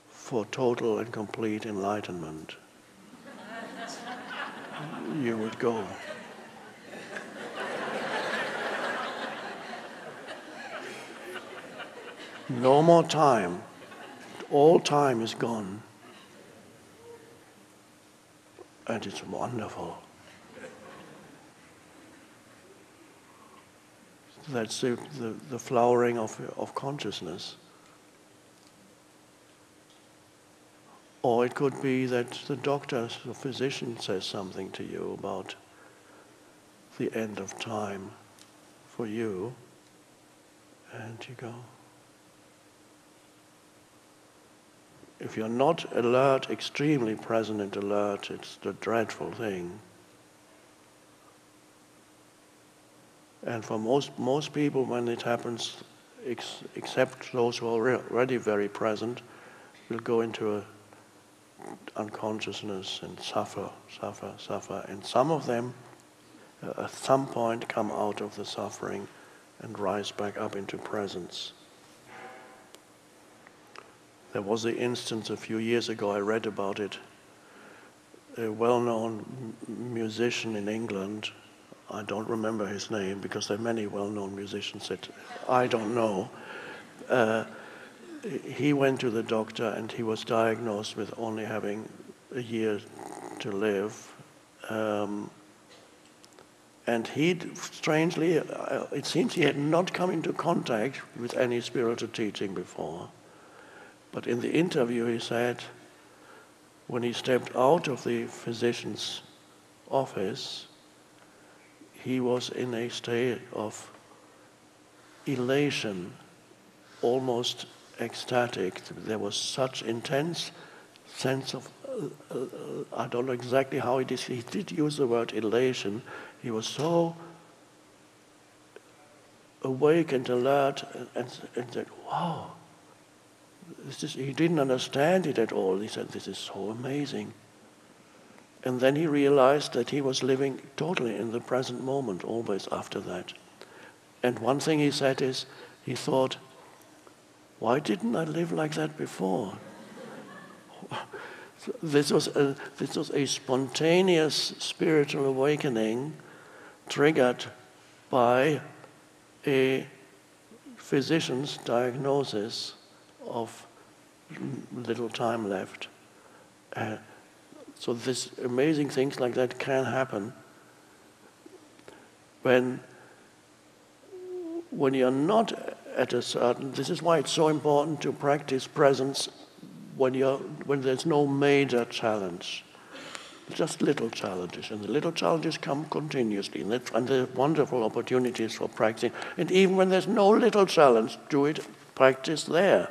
for total and complete enlightenment. You would go. No more time. All time is gone. And it's wonderful. That's the flowering of consciousness. Or it could be that the doctor, the physician says something to you about the end of time for you, and you go. If you're not alert, extremely present and alert, it's the dreadful thing. And for most people, when it happens, except those who are already very present, will go into a unconsciousness and suffer. And some of them, at some point, come out of the suffering and rise back up into presence. There was the instance a few years ago, I read about it, a well-known musician in England. I don't remember his name because there are many well-known musicians that I don't know. He went to the doctor and he was diagnosed with only having a year to live. And he, strangely, it seems he had not come into contact with any spiritual teaching before. But in the interview he said, when he stepped out of the physician's office, he was in a state of elation, almost ecstatic. There was such intense sense of, I don't know exactly how it is, he did use the word elation. He was so awake and alert and said, wow, he didn't understand it at all. He said, this is so amazing. And then he realized that he was living totally in the present moment, always after that. And one thing he said is, he thought, why didn't I live like that before? This was a spontaneous spiritual awakening triggered by a physician's diagnosis of little time left. So this amazing things like that can happen when you're not at a certain. This is why it's so important to practice presence when there's no major challenge, just little challenges, and the little challenges come continuously, and there are wonderful opportunities for practicing. And even when there's no little challenge, do it, practice there.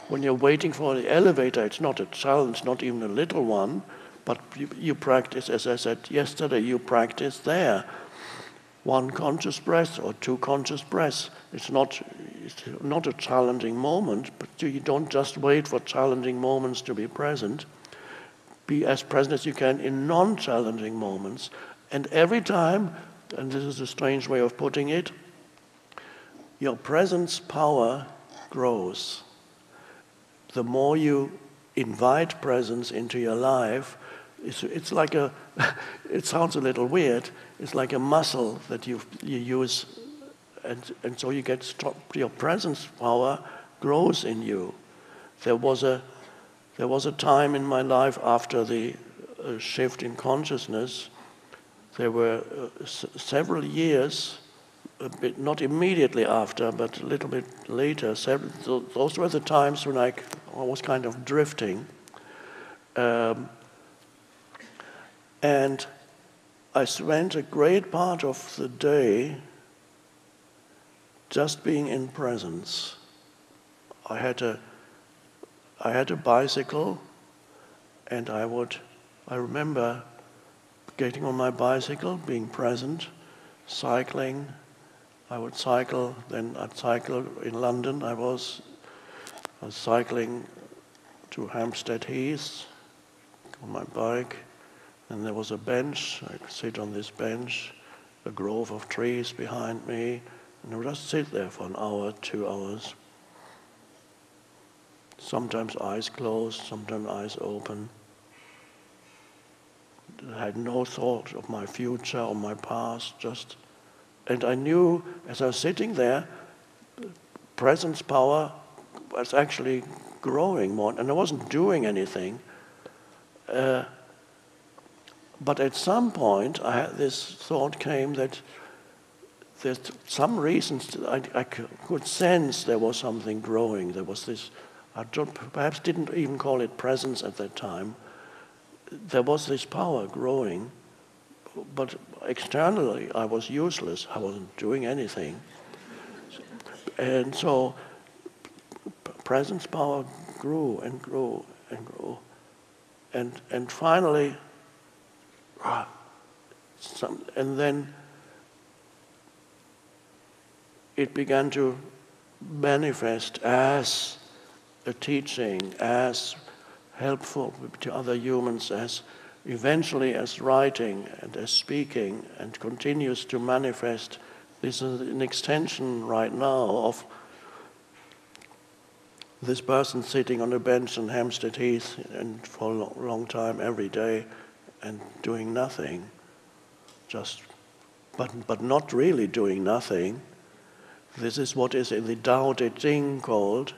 When you're waiting for the elevator, it's not a challenge, not even a little one, but you practice, as I said yesterday, you practice there. One conscious breath or two conscious breaths. It's not a challenging moment, but you don't just wait for challenging moments to be present. Be as present as you can in non-challenging moments. And every time, and this is a strange way of putting it, your presence power grows. The more you invite presence into your life, it's like it sounds a little weird, it's like a muscle that you use, and so you get your presence power grows in you. There was a time in my life after the shift in consciousness. There were several years, a bit, not immediately after, but a little bit later. Those were the times when I was kind of drifting. And I spent a great part of the day just being in presence. I had a bicycle, and I remember getting on my bicycle, being present, cycling. I would cycle, then I'd cycle in London. I was cycling to Hampstead Heath on my bike, and there was a bench. I could sit on this bench, a grove of trees behind me, and I would just sit there for an hour, 2 hours. Sometimes eyes closed, sometimes eyes open. I had no thought of my future or my past, and I knew as I was sitting there, presence power was actually growing more, and I wasn't doing anything. But at some point, this thought came that there's some reasons I could sense there was something growing. There was this, perhaps didn't even call it presence at that time. There was this power growing, but externally I was useless. I wasn't doing anything. And so presence power grew and grew and grew. And finally, and then it began to manifest as a teaching, as helpful to other humans, as eventually as writing and as speaking, and continues to manifest. This is an extension right now of this person sitting on a bench in Hampstead Heath and for a long time every day and doing nothing, but not really doing nothing. This is what is in the Tao Te Ching called,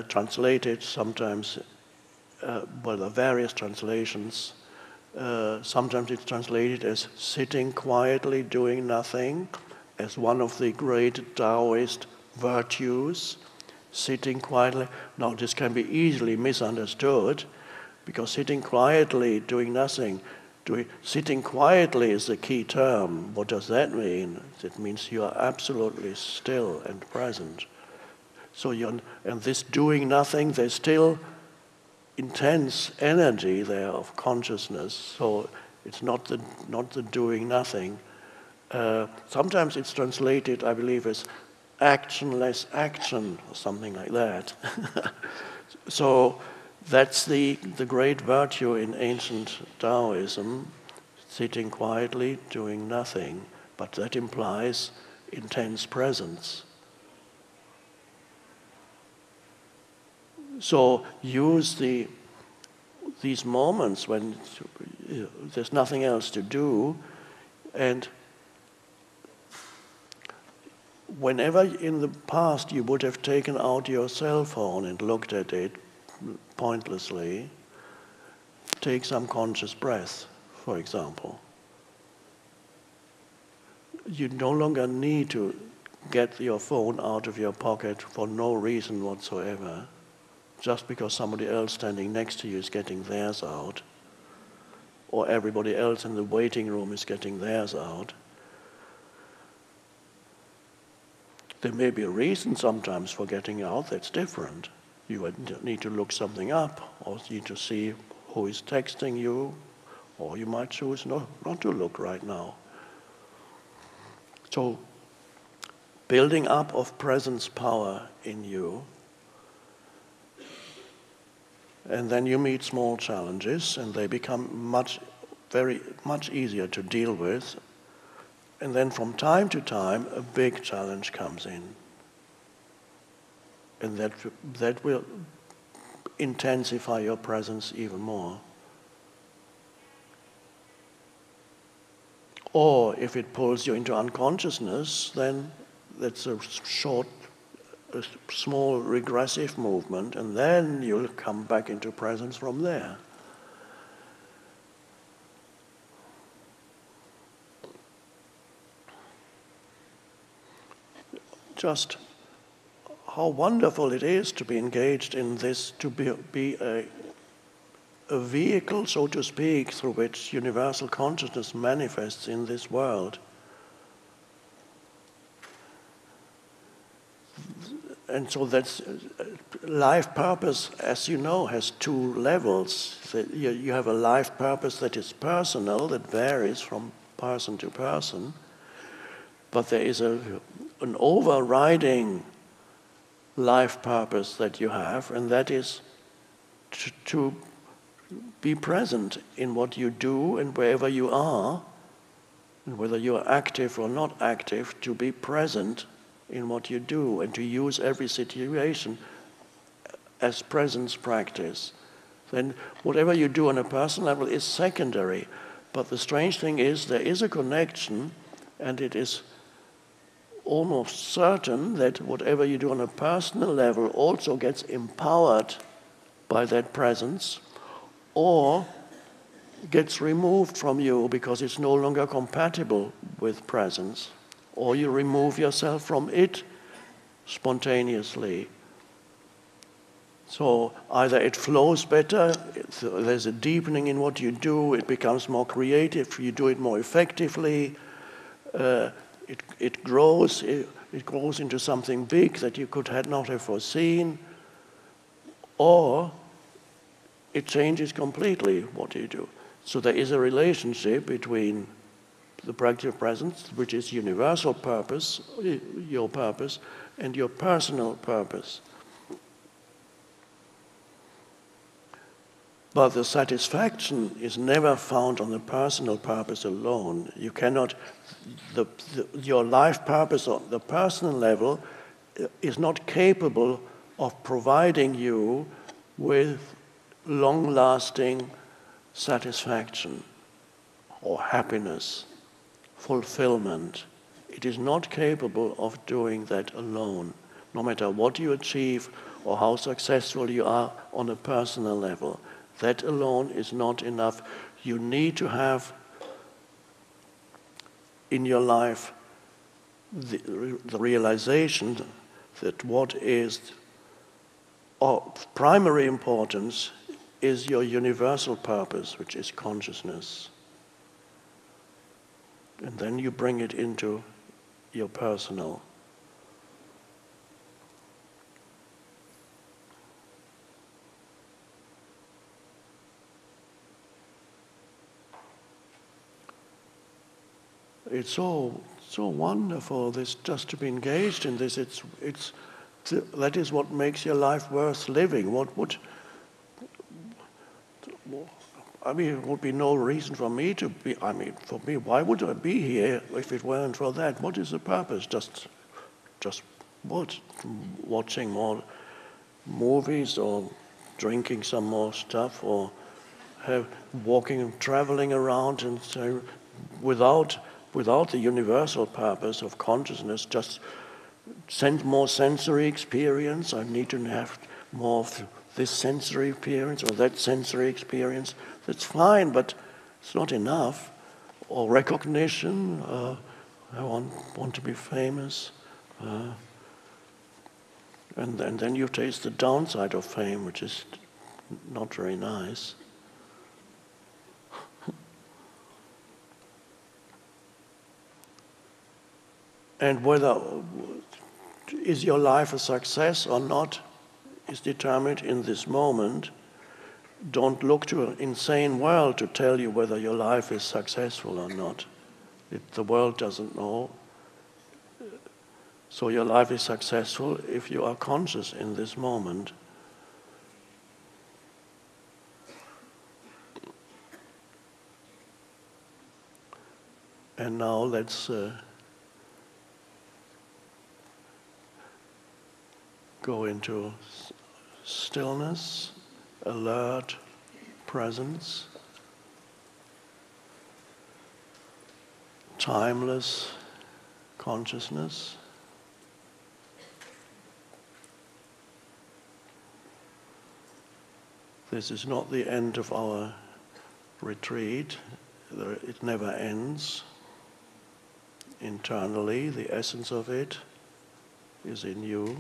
translated sometimes, well, there are various translations. Sometimes it's translated as sitting quietly doing nothing, as one of the great Taoist virtues, sitting quietly. Now this can be easily misunderstood, because sitting quietly, doing nothing, sitting quietly is the key term. What does that mean? It means you are absolutely still and present. So and this doing nothing, there's still intense energy there of consciousness. So it's not the doing nothing. Sometimes it's translated, I believe, as actionless action or something like that. So that's the great virtue in ancient Taoism, sitting quietly, doing nothing, but that implies intense presence. So use these moments when there's nothing else to do, and whenever in the past you would have taken out your cell phone and looked at it pointlessly, take some conscious breath, for example. You no longer need to get your phone out of your pocket for no reason whatsoever, just because somebody else standing next to you is getting theirs out, or everybody else in the waiting room is getting theirs out. There may be a reason sometimes for getting out that's different. You need to look something up, or need to see who is texting you, or you might choose not to look right now. So, building up of presence power in you, and then you meet small challenges, and they become very much easier to deal with. And then from time to time, a big challenge comes in. And that will intensify your presence even more. Or if it pulls you into unconsciousness, then that's a small regressive movement, and then you'll come back into presence from there. Just how wonderful it is to be engaged in this, to be a vehicle, so to speak, through which universal consciousness manifests in this world. And so that's life purpose, as you know, has two levels. You have a life purpose that is personal, that varies from person to person, but there is an overriding life purpose that you have, and that is to be present in what you do and wherever you are, and whether you are active or not active, to be present in what you do and to use every situation as presence practice. Then whatever you do on a personal level is secondary. But the strange thing is there is a connection, and it is almost certain that whatever you do on a personal level also gets empowered by that presence, or gets removed from you because it's no longer compatible with presence, or you remove yourself from it spontaneously. So either it flows better, there's a deepening in what you do, it becomes more creative, you do it more effectively, it grows into something big that you could not have foreseen, or it changes completely what you do. So there is a relationship between the practice of presence, which is universal purpose, your purpose, and your personal purpose. But the satisfaction is never found on the personal purpose alone. You cannot, your life purpose on the personal level is not capable of providing you with long-lasting satisfaction or happiness, fulfillment. It is not capable of doing that alone, no matter what you achieve or how successful you are on a personal level. That alone is not enough. You need to have in your life the realization that what is of primary importance is your universal purpose, which is consciousness. And then you bring it into your personal. It's so wonderful, this, just to be engaged in this. That is what makes your life worth living. It would be no reason for me to be. For me, why would I be here if it weren't for that? What is the purpose? Just what? Watching more movies, or drinking some more stuff, or walking and traveling around, and so without the universal purpose of consciousness, just more sensory experience. I need to have more of this sensory experience or that sensory experience. That's fine, but it's not enough. Or recognition. I want to be famous. And then you taste the downside of fame, which is not very nice. And whether is your life a success or not is determined in this moment. Don't look to an insane world to tell you whether your life is successful or not. The world doesn't know. So your life is successful if you are conscious in this moment. And now let's go into stillness, alert presence, timeless consciousness. This is not the end of our retreat. It never ends. Internally, the essence of it is in you.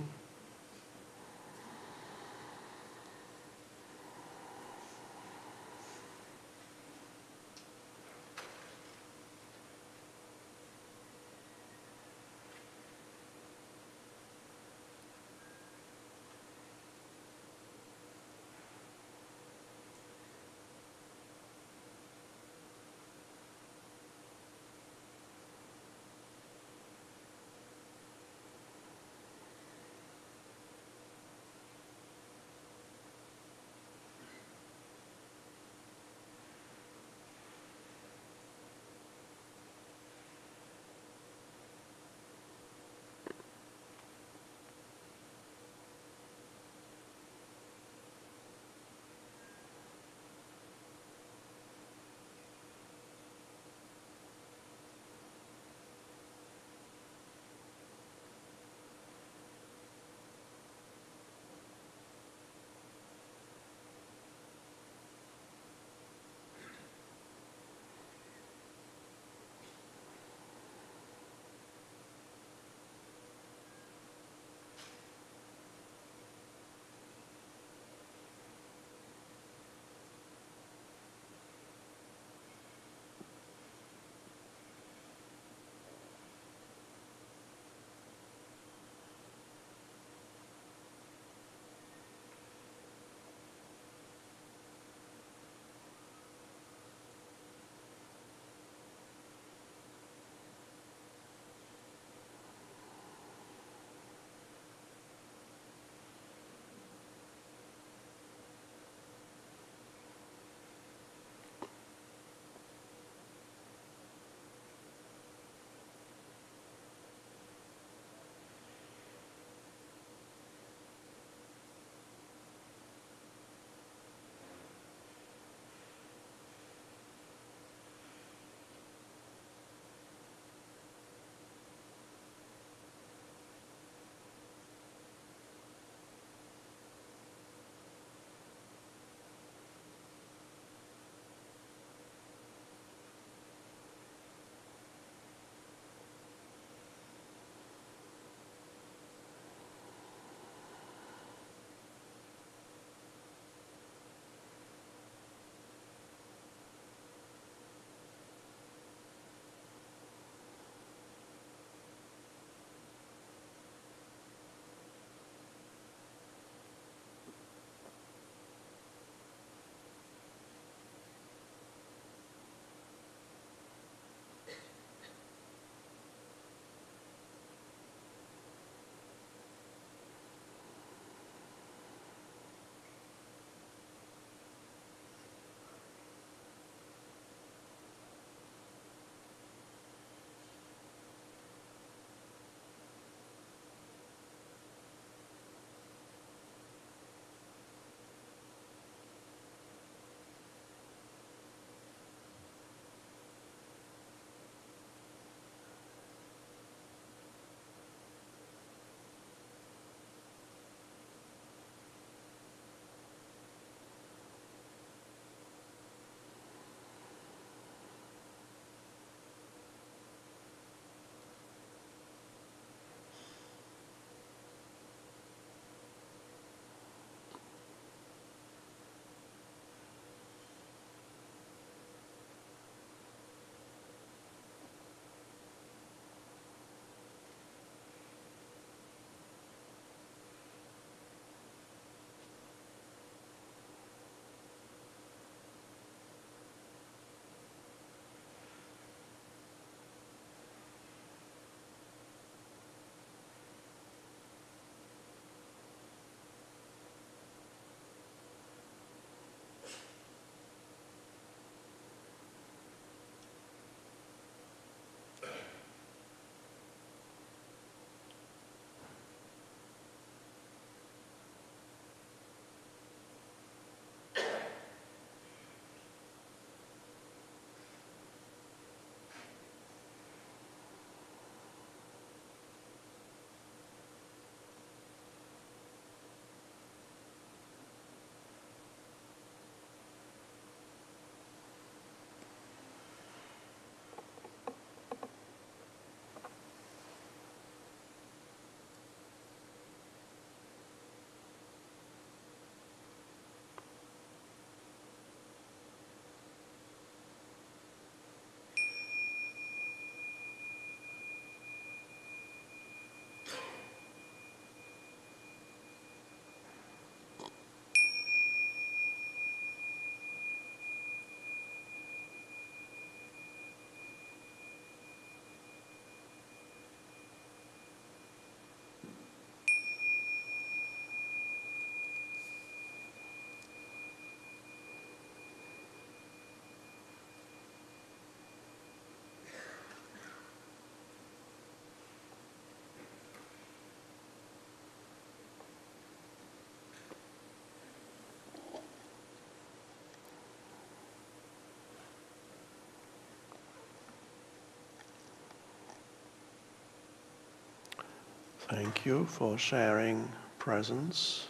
Thank you for sharing presence.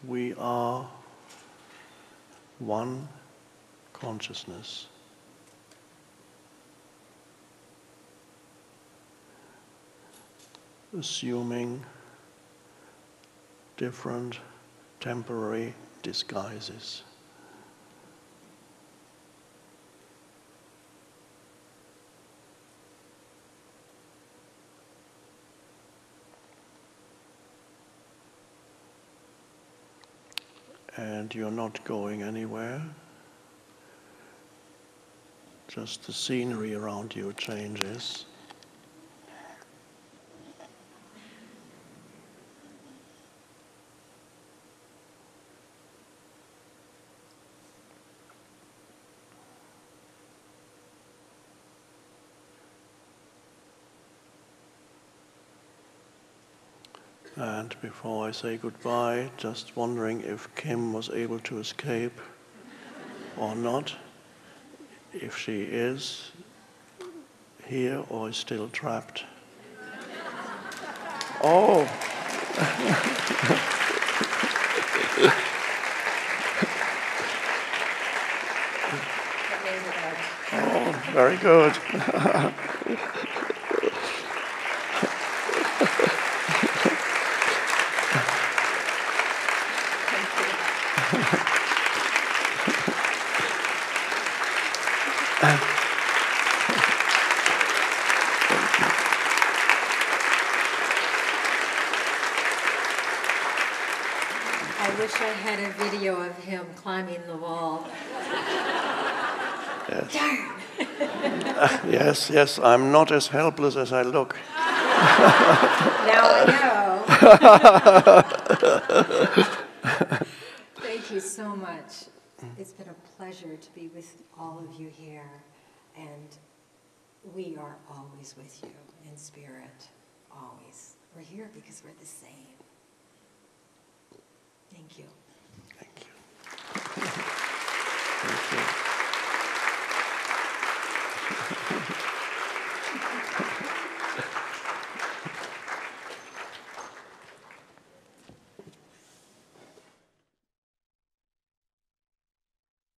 We are one consciousness. Assuming different temporary disguises. And you're not going anywhere. Just the scenery around you changes. And before I say goodbye, just wondering if Kim was able to escape or not. If she is here or is still trapped. Oh! Oh, very good. I wish I had a video of him climbing the wall. Yes. Darn! Yes, I'm not as helpless as I look. Now I know. Thank you so much. It's been a pleasure to be with all of you here, and we are always with you in spirit, always. We're here because we're the same. Thank you. Thank you. Thank you.